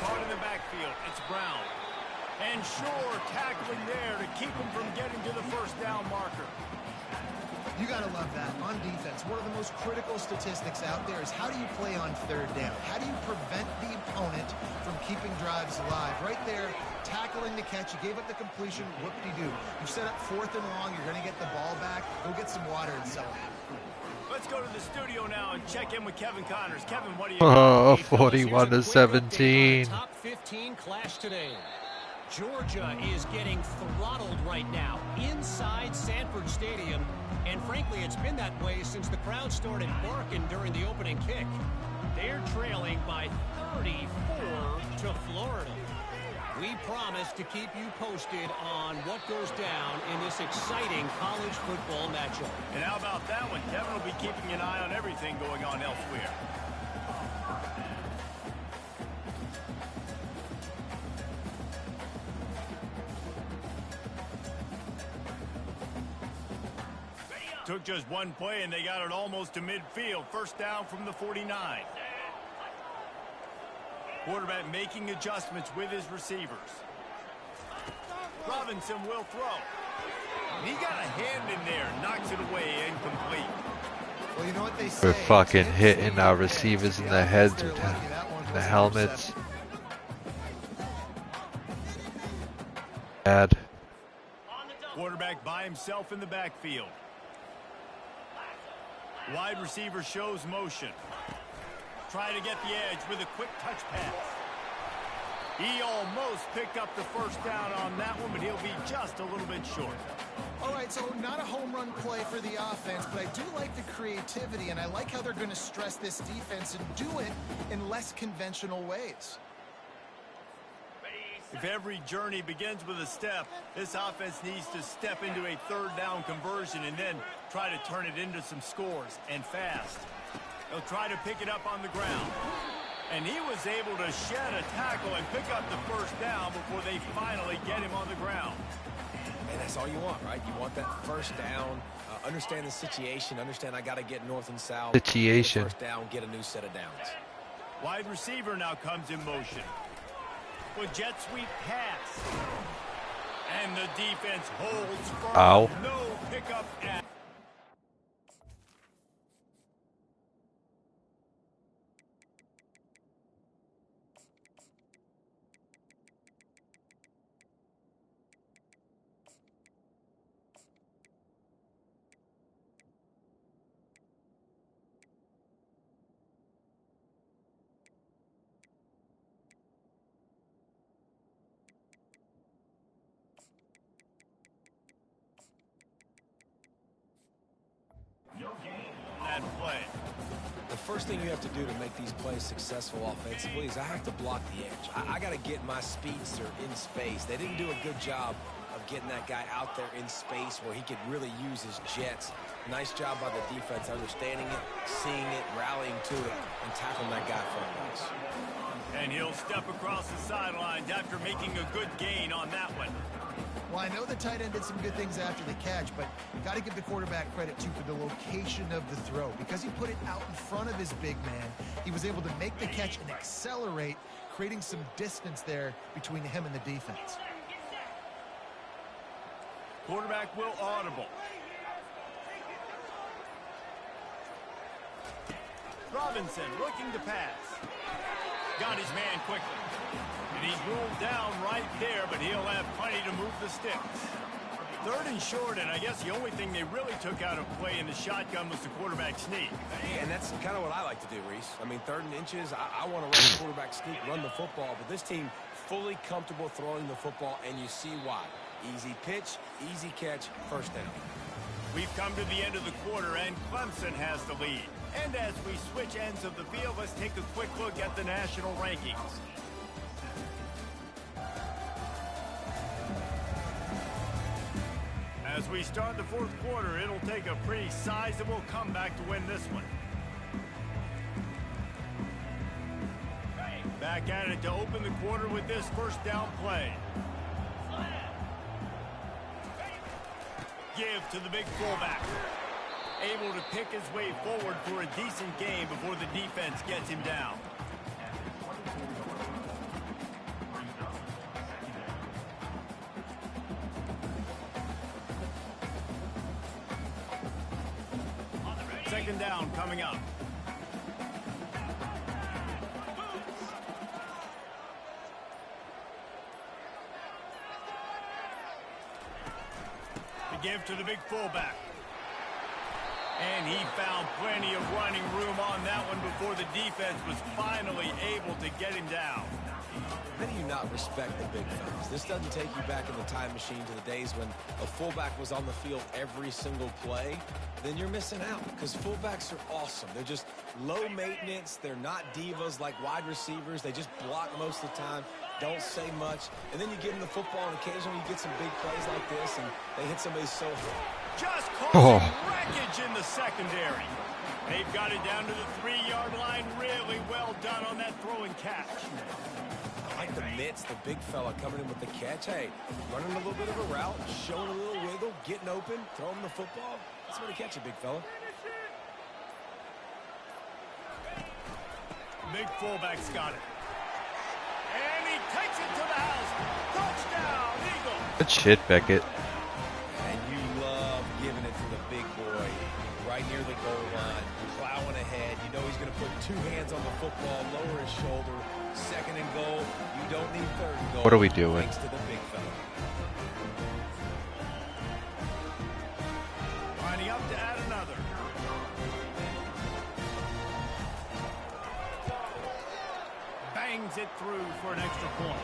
S2: Caught in the backfield. It's Brown. And Shore tackling there to keep him from getting to the first down marker.
S3: You got to love that. On defense, one of the most critical statistics out there is how do you play on 3rd down? How do you prevent the opponent from keeping drives alive? Right there, tackling the catch. You gave up the completion. What did you do? You set up 4th and long. You're going to get the ball back. Go get some water and sell it.
S2: Let's go to the studio now and check in with Kevin Connors. Kevin, what do you...
S1: Oh, 41 to 17.
S5: Top 15 clash today. Georgia is getting throttled right now inside Sanford Stadium, and frankly, it's been that way since the crowd started barking during the opening kick. They're trailing by 34 to Florida. We promise to keep you posted on what goes down in this exciting college football matchup.
S2: And how about that one? Kevin will be keeping an eye on everything. anything going on elsewhere. Took just one play, and they got it almost to midfield. First down from the 49. Quarterback making adjustments with his receivers. Robinson will throw. He got a hand in there, knocks it away, incomplete.
S3: Well, you know what they say.
S1: We're fucking hitting our receivers in the heads with the helmets. Bad.
S2: Quarterback by himself in the backfield. Wide receiver shows motion. Trying to get the edge with a quick touch pass. He almost picked up the first down on that one, but he'll be just a little bit short.
S3: All right, so not a home run play for the offense, but I do like the creativity, and I like how they're going to stress this defense and do it in less conventional ways.
S2: If every journey begins with a step, this offense needs to step into a third down conversion and then try to turn it into some scores, and fast. They'll try to pick it up on the ground. And he was able to shed a tackle and pick up the first down before they finally get him on the ground.
S4: And that's all you want, right? You want that first down, understand the situation, understand I got to get north and south.
S1: Situation.
S4: First down, get a new set of downs.
S2: Wide receiver now comes in motion. With jet sweep pass. And the defense holds firm.
S1: Ow.
S2: No pickup at. That play.
S4: The first thing you have to do to make these plays successful offensively is I have to block the edge. I got to get my speedster in space. They didn't do a good job of getting that guy out there in space where he could really use his jets. Nice job by the defense understanding it, seeing it, rallying to it, and tackling that guy front.
S2: And he'll step across the sidelines after making a good gain on that one.
S3: Well, I know the tight end did some good things after the catch, but got to give the quarterback credit, too, for the location of the throw. Because he put it out in front of his big man, he was able to make the catch and accelerate, creating some distance there between him and the defense.
S2: Quarterback will audible. Robinson looking to pass. Got his man quickly. And he's ruled down right there, but he'll have plenty to move the sticks. Third and short, and I guess the only thing they really took out of play in the shotgun was the quarterback sneak.
S4: And that's kind of what I like to do, Reese. I mean, 3rd and inches, I want to run the quarterback sneak, run the football, but this team fully comfortable throwing the football, and you see why. Easy pitch, easy catch, first down.
S2: We've come to the end of the quarter, and Clemson has the lead. And as we switch ends of the field, let's take a quick look at the national rankings. As we start the 4th quarter, it'll take a pretty sizable comeback to win this one. Back at it to open the quarter with this first down play. Give to the big fullback. Able to pick his way forward for a decent game before the defense gets him down. Second down coming up. To give to the big fullback. And he found plenty of running room on that one before the defense was finally able to get him down.
S4: How do you not respect the big fellas? This doesn't take you back in the time machine to the days when a fullback was on the field every single play. Then you're missing out because fullbacks are awesome. They're just low maintenance. They're not divas like wide receivers. They just block most of the time, don't say much. And then you give them the football, and occasionally you get some big plays like this, and they hit somebody so hard.
S2: Just
S1: Oh.
S2: causing wreckage in the secondary. They've got it down to the 3-yard line. Really well done on that throw and catch.
S4: I like the mitts, the big fella coming in with the catch. Hey, running a little bit of a route, showing a little wiggle, getting open, throwing the football. That's going to catch it, big fella.
S2: Big fullback's got it. And he takes it to the house. Touchdown, Eagles.
S1: Good shit, Beckett.
S4: And you love giving it to the big boy right near the goal line, plowing ahead. You know he's going to put two hands on the football, lower his shoulder. Second and goal. You don't need third and goal.
S1: What are we doing?
S4: Thanks to the big fella.
S2: Lining up to add another. Bangs it through for an extra point.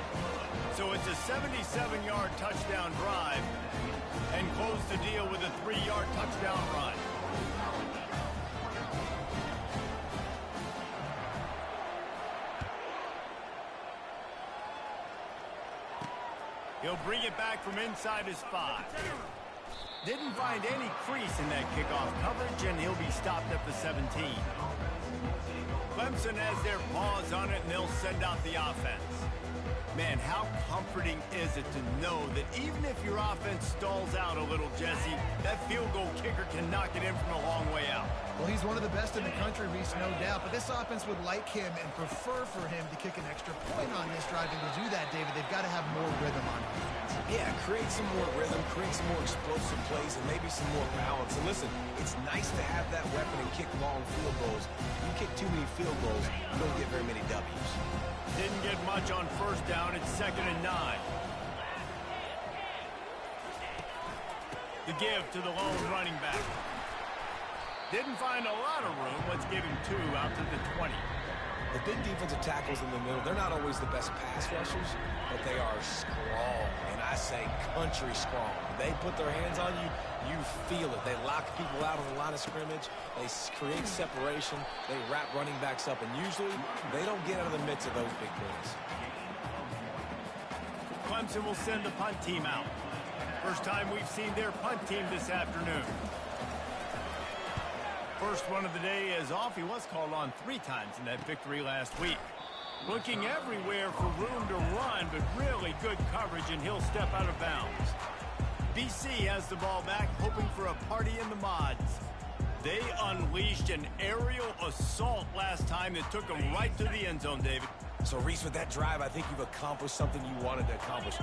S2: So it's a 77-yard touchdown drive and close the deal with a 3-yard touchdown run. He'll bring it back from inside his 5. Didn't find any crease in that kickoff coverage, and he'll be stopped at the 17. Clemson has their paws on it, and they'll send out the offense. Man, how comforting is it to know that even if your offense stalls out a little, Jesse, that field goal kicker can knock it in from a long way out.
S3: Well, he's one of the best in the country, Reese, no doubt. But this offense would like him and prefer for him to kick an extra point on this drive. And to do that, David, they've got to have more rhythm on offense.
S4: Yeah, create some more rhythm, create some more explosive plays, and maybe some more balance. And listen, it's nice to have that weapon and kick long field goals. You kick too many field goals, you don't get very many W's.
S2: Didn't get much on first down. It's 2nd and 9. The give to the lone running back. Didn't find a lot of room. Let's give him 2 out to the 20.
S4: The big defensive tackles in the middle, they're not always the best pass rushers, but they are strong, and I say country strong. They put their hands on you, you feel it. They lock people out on the line of scrimmage. They create separation. They wrap running backs up, and usually they don't get out of the midst of those big boys.
S2: Clemson will send the punt team out. First time we've seen their punt team this afternoon. First one of the day is off. He was called on 3 times in that victory last week. Looking everywhere for room to run, but really good coverage, and he'll step out of bounds. BC has the ball back, hoping for a party in the mods. They unleashed an aerial assault last time that took them right to the end zone, David.
S4: So, Reese, with that drive, I think you've accomplished something you wanted to accomplish.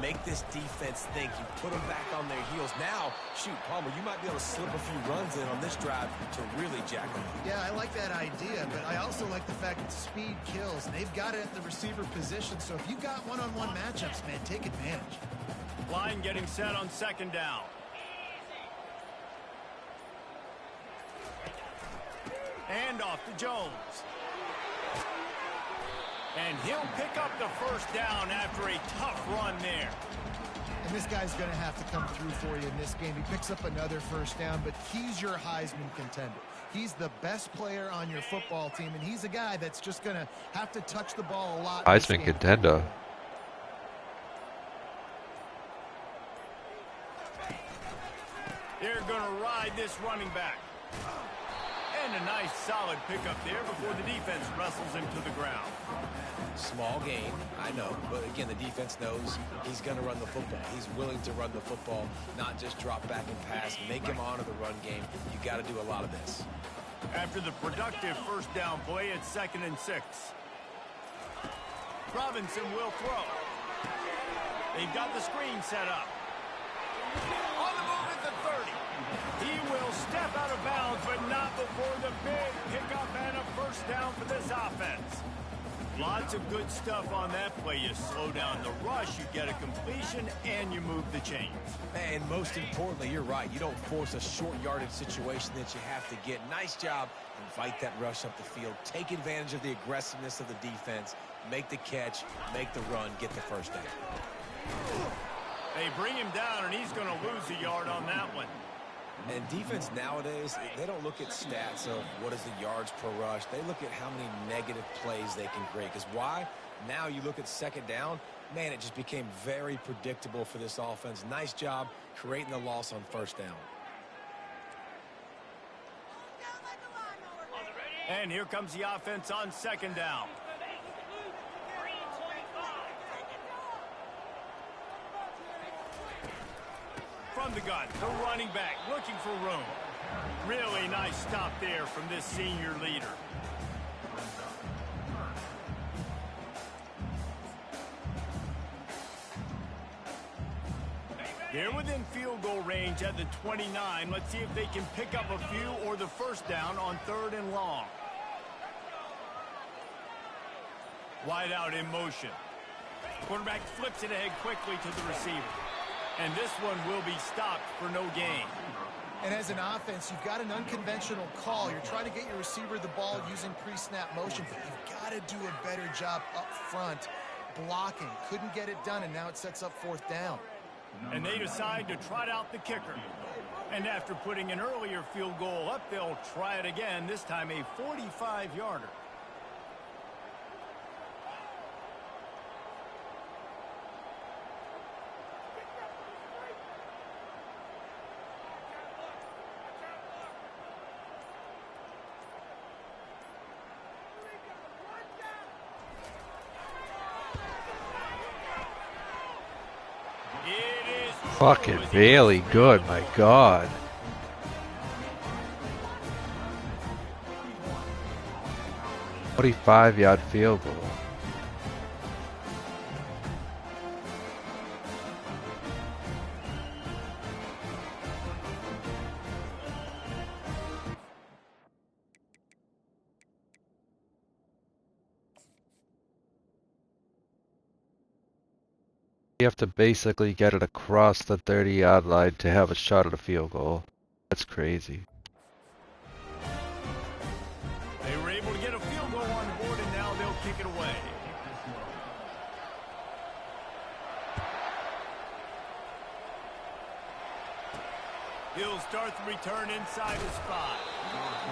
S4: Make this defense think. You put them back on their heels. Now, shoot, Palmer, you might be able to slip a few runs in on this drive to really jack them.
S3: Yeah, I like that idea, but I also like the fact that speed kills. They've got it at the receiver position, so if you got one-on-one matchups, man, take advantage.
S2: Line getting set on 2nd down. And off to Jones. And he'll pick up the first down after a tough run there.
S3: And this guy's going to have to come through for you in this game. He picks up another first down, but he's your Heisman contender. He's the best player on your football team, and he's a guy that's just going to have to touch the ball a lot.
S1: Heisman contender.
S2: They're going to ride this running back. And a nice solid pickup there before the defense wrestles him to the ground.
S4: Small gain, I know, but again, the defense knows he's going to run the football. He's willing to run the football, not just drop back and pass, make him honor the run game. You got to do a lot of this.
S2: After the productive first down play, it's 2nd and 6. Robinson will throw. They've got the screen set up. On the move at the 30. He will step out of bounds, but not before the big pickup and a first down for this offense. Lots of good stuff on that play. You slow down the rush, you get a completion, and you move the chains.
S4: And most importantly, you're right. You don't force a short yardage situation that you have to get. Nice job. Invite that rush up the field. Take advantage of the aggressiveness of the defense. Make the catch, make the run, get the first down.
S2: They bring him down, and he's going to lose a yard on that one.
S4: And defense nowadays, they don't look at stats of what is the yards per rush. They look at how many negative plays they can create. Because why? Now you look at 2nd down, man, it just became very predictable for this offense. Nice job creating the loss on first down.
S2: And here comes the offense on second down. From the gun, the running back looking for room. Really nice stop there from this senior leader. They're within field goal range at the 29. Let's see if they can pick up a few or the first down on 3rd and long. Wide out in motion. Quarterback flips it ahead quickly to the receiver. And this one will be stopped for no gain.
S3: And as an offense, you've got an unconventional call. You're trying to get your receiver the ball using pre-snap motion, but you've got to do a better job up front blocking. Couldn't get it done, and now it sets up 4th down.
S2: And they decide to trot out the kicker. And after putting an earlier field goal up, they'll try it again, this time a 45-yarder.
S1: Fucking Bailey, good, my God. "45-yard field goal." You have to basically get it across the 30-yard line to have a shot at a field goal. That's crazy.
S2: They were able to get a field goal on the board, and now they'll kick it away. He'll start the return inside his 5.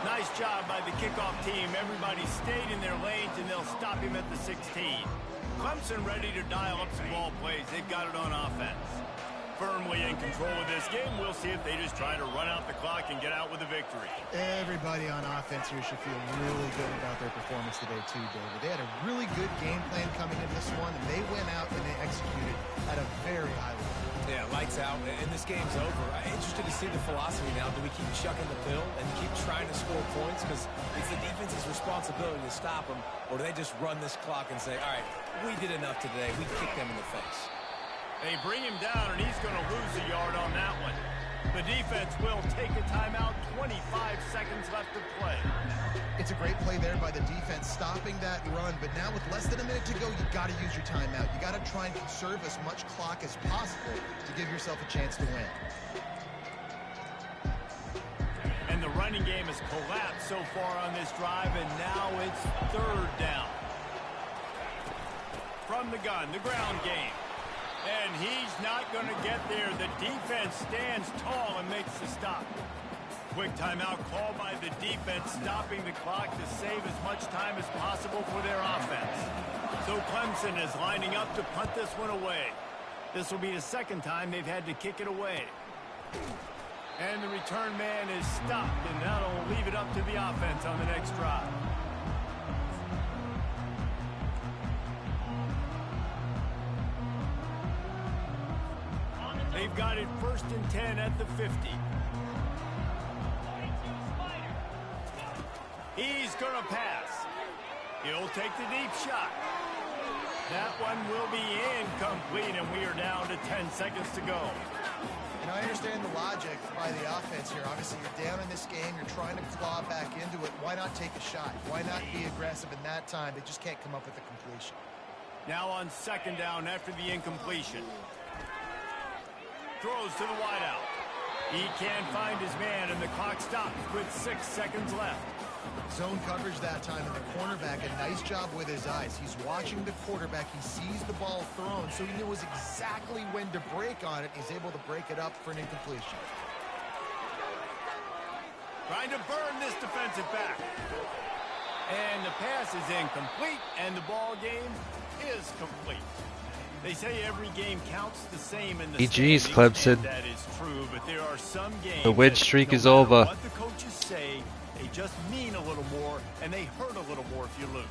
S2: Nice job by the kickoff team. Everybody stayed in their lanes, and they'll stop him at the 16. Clemson ready to dial up some ball plays. They've got it on offense. Firmly in control of this game. We'll see if they just try to run out the clock and get out with a victory.
S3: Everybody on offense here should feel really good about their performance today too, David. They had a really good game plan coming in this one, and they went out and they executed at a very high level.
S4: Yeah, lights out, and this game's over. I'm interested to see the philosophy now. Do we keep chucking the pill and keep trying to score points? Because it's the defense's responsibility to stop them. Or do they just run this clock and say, all right, we did enough today. We kicked them in the face.
S2: They bring him down, and he's going to lose a yard on that one. The defense will take a timeout. 25 seconds left to play.
S3: It's a great play there by the defense, stopping that run. But now with less than a minute to go, you got to use your timeout. You got to try and conserve as much clock as possible to give yourself a chance to win.
S2: And the running game has collapsed so far on this drive, and now it's 3rd down. From the gun, the ground game. And he's not going to get there. The defense stands tall and makes the stop. Quick timeout called by the defense, stopping the clock to save as much time as possible for their offense. So Clemson is lining up to punt this one away. This will be the 2nd time they've had to kick it away. And the return man is stopped, and that'll leave it up to the offense on the next drive. They've got it 1st and 10 at the 50. He's going to pass. He'll take the deep shot. That one will be incomplete, and we are down to 10 seconds to go.
S3: And I understand the logic by the offense here. Obviously, you're down in this game. You're trying to claw back into it. Why not take a shot? Why not be aggressive in that time? They just can't come up with a completion.
S2: Now on 2nd down after the incompletion. Throws to the wideout. He can't find his man, and the clock stops with 6 seconds left.
S3: Zone coverage that time, and the cornerback, a nice job with his eyes. He's watching the quarterback. He sees the ball thrown, so he knows exactly when to break on it. He's able to break it up for an incompletion.
S2: Trying to burn this defensive back. And the pass is incomplete, and the ball game is complete. They say every game counts the same in the
S1: GG's,
S2: standings,
S1: Clemson.
S2: and that is true, but there are some games
S1: The win
S2: that
S1: streak
S2: no
S1: is
S2: matter
S1: over.
S2: what the coaches say, they just mean a little more, and they hurt a little more if you lose.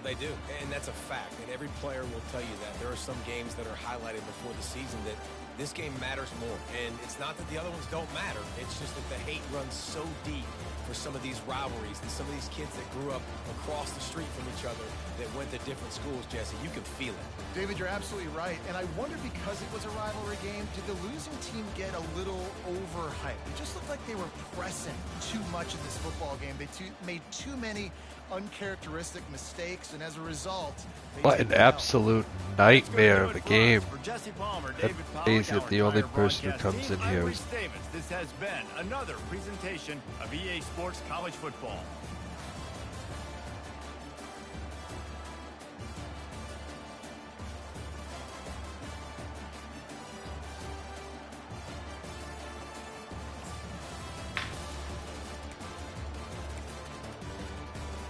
S4: They do, and that's a fact, and every player will tell you that. There are some games that are highlighted before the season that this game matters more, and it's not that the other ones don't matter. It's just that the hate runs so deep for some of these rivalries and some of these kids that grew up across the street from each other that went to different schools, Jesse. You can feel it.
S3: David, you're absolutely right. And I wonder, because it was a rivalry game, did the losing team get a little overhyped? It just looked like they were pressing too much in this football game. They made too many uncharacteristic mistakes, and as a result,
S1: What an absolute nightmare of a game.
S2: For Jesse Palmer,
S1: That's
S2: David Pollack,
S1: crazy
S2: our
S1: that the only
S2: entire
S1: person who
S2: broadcast
S1: comes
S2: team,
S1: in here
S2: I'm
S1: is-
S2: Reese Davis. This has been another presentation of EA Sports College Football.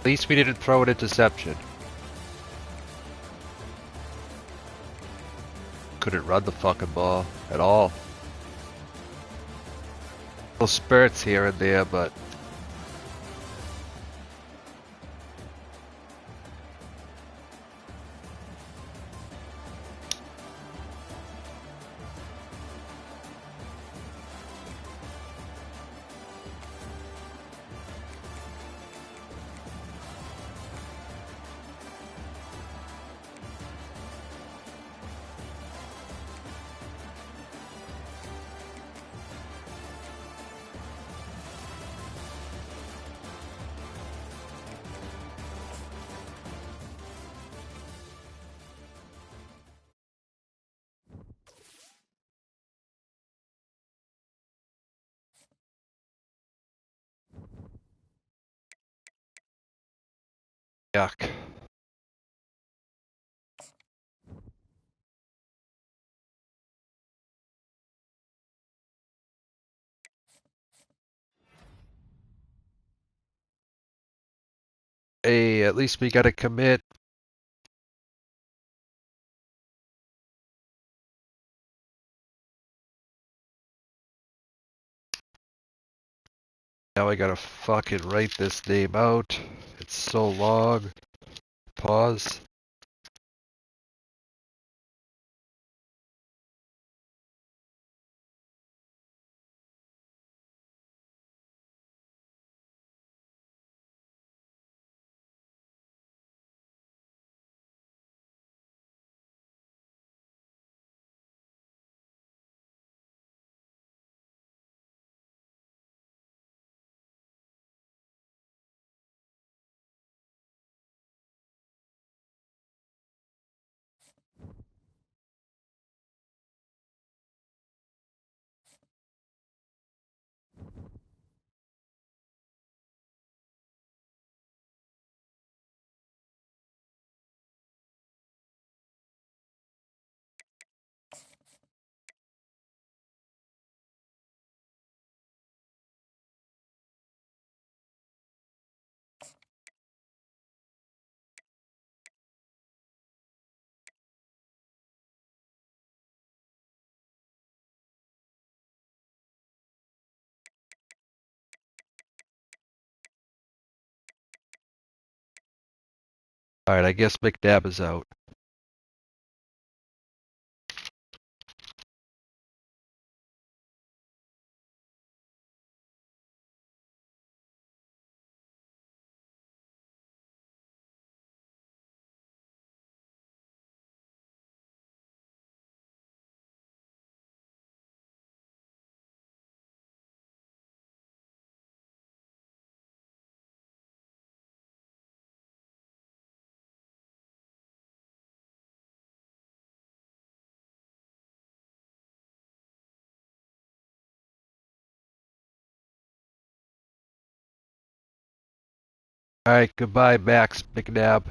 S1: At least we didn't throw an interception. Couldn't run the fucking ball at all. Little spurts here and there, but yuck. Hey, at least we got a commit. Now I gotta fucking write this name out. It's so long. Pause. Alright, I guess McNabb is out. Alright, goodbye, Max McNabb.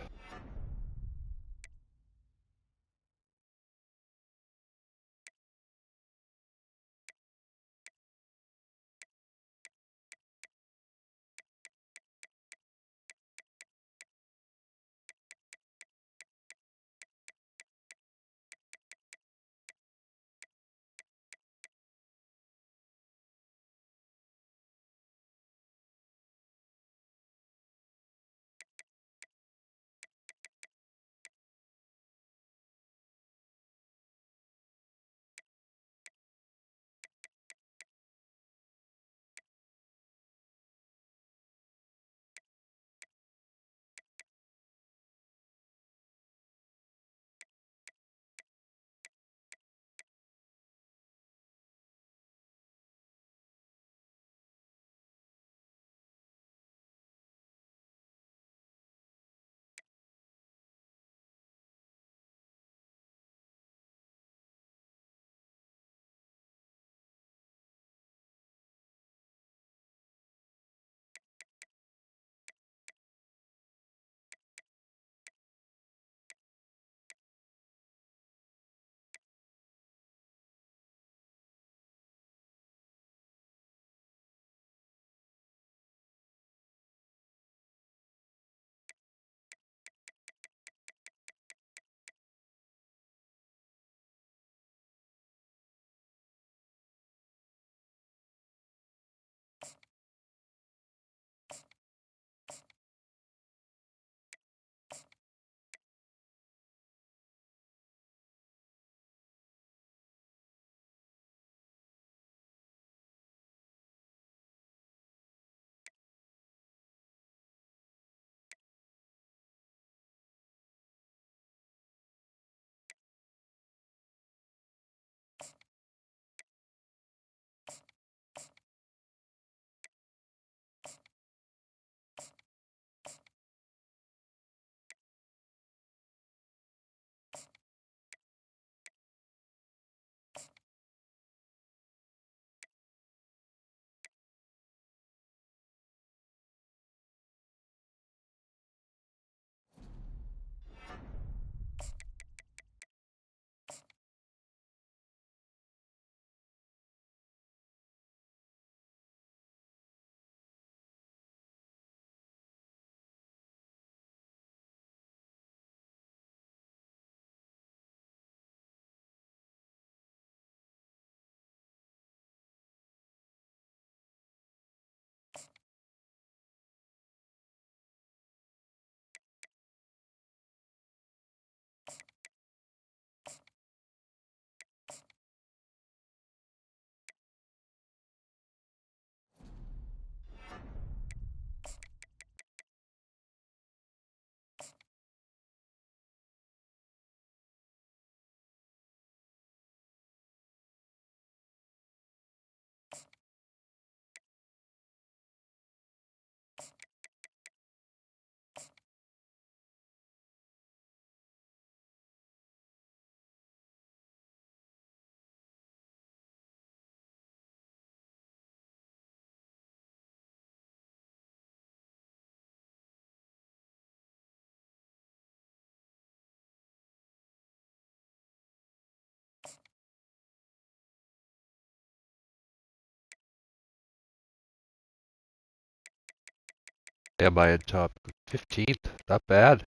S1: Am I in top 15th? Not bad.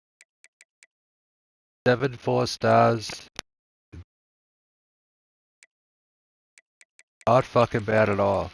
S1: 7 4 stars. Not fucking bad at all.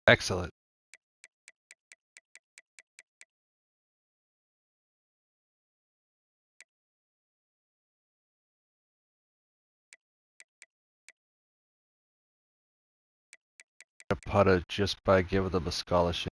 S1: Excellent. A putter just by giving them a scholarship.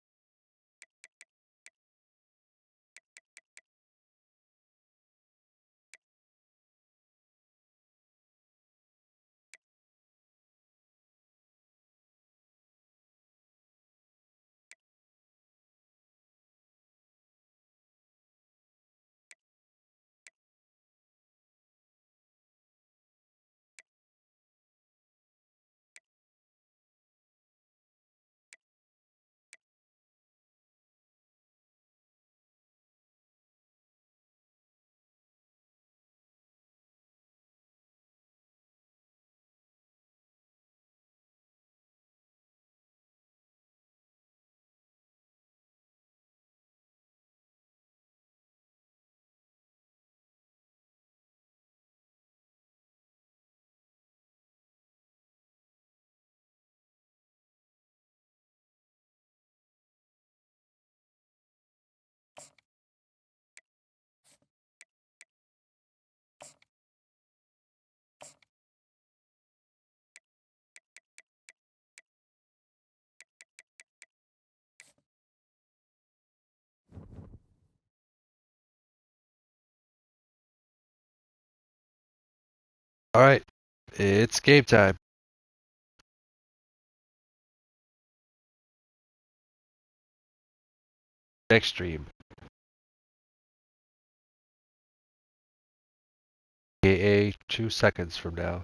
S1: Alright, it's game time. Next stream. AKA 2 seconds from now.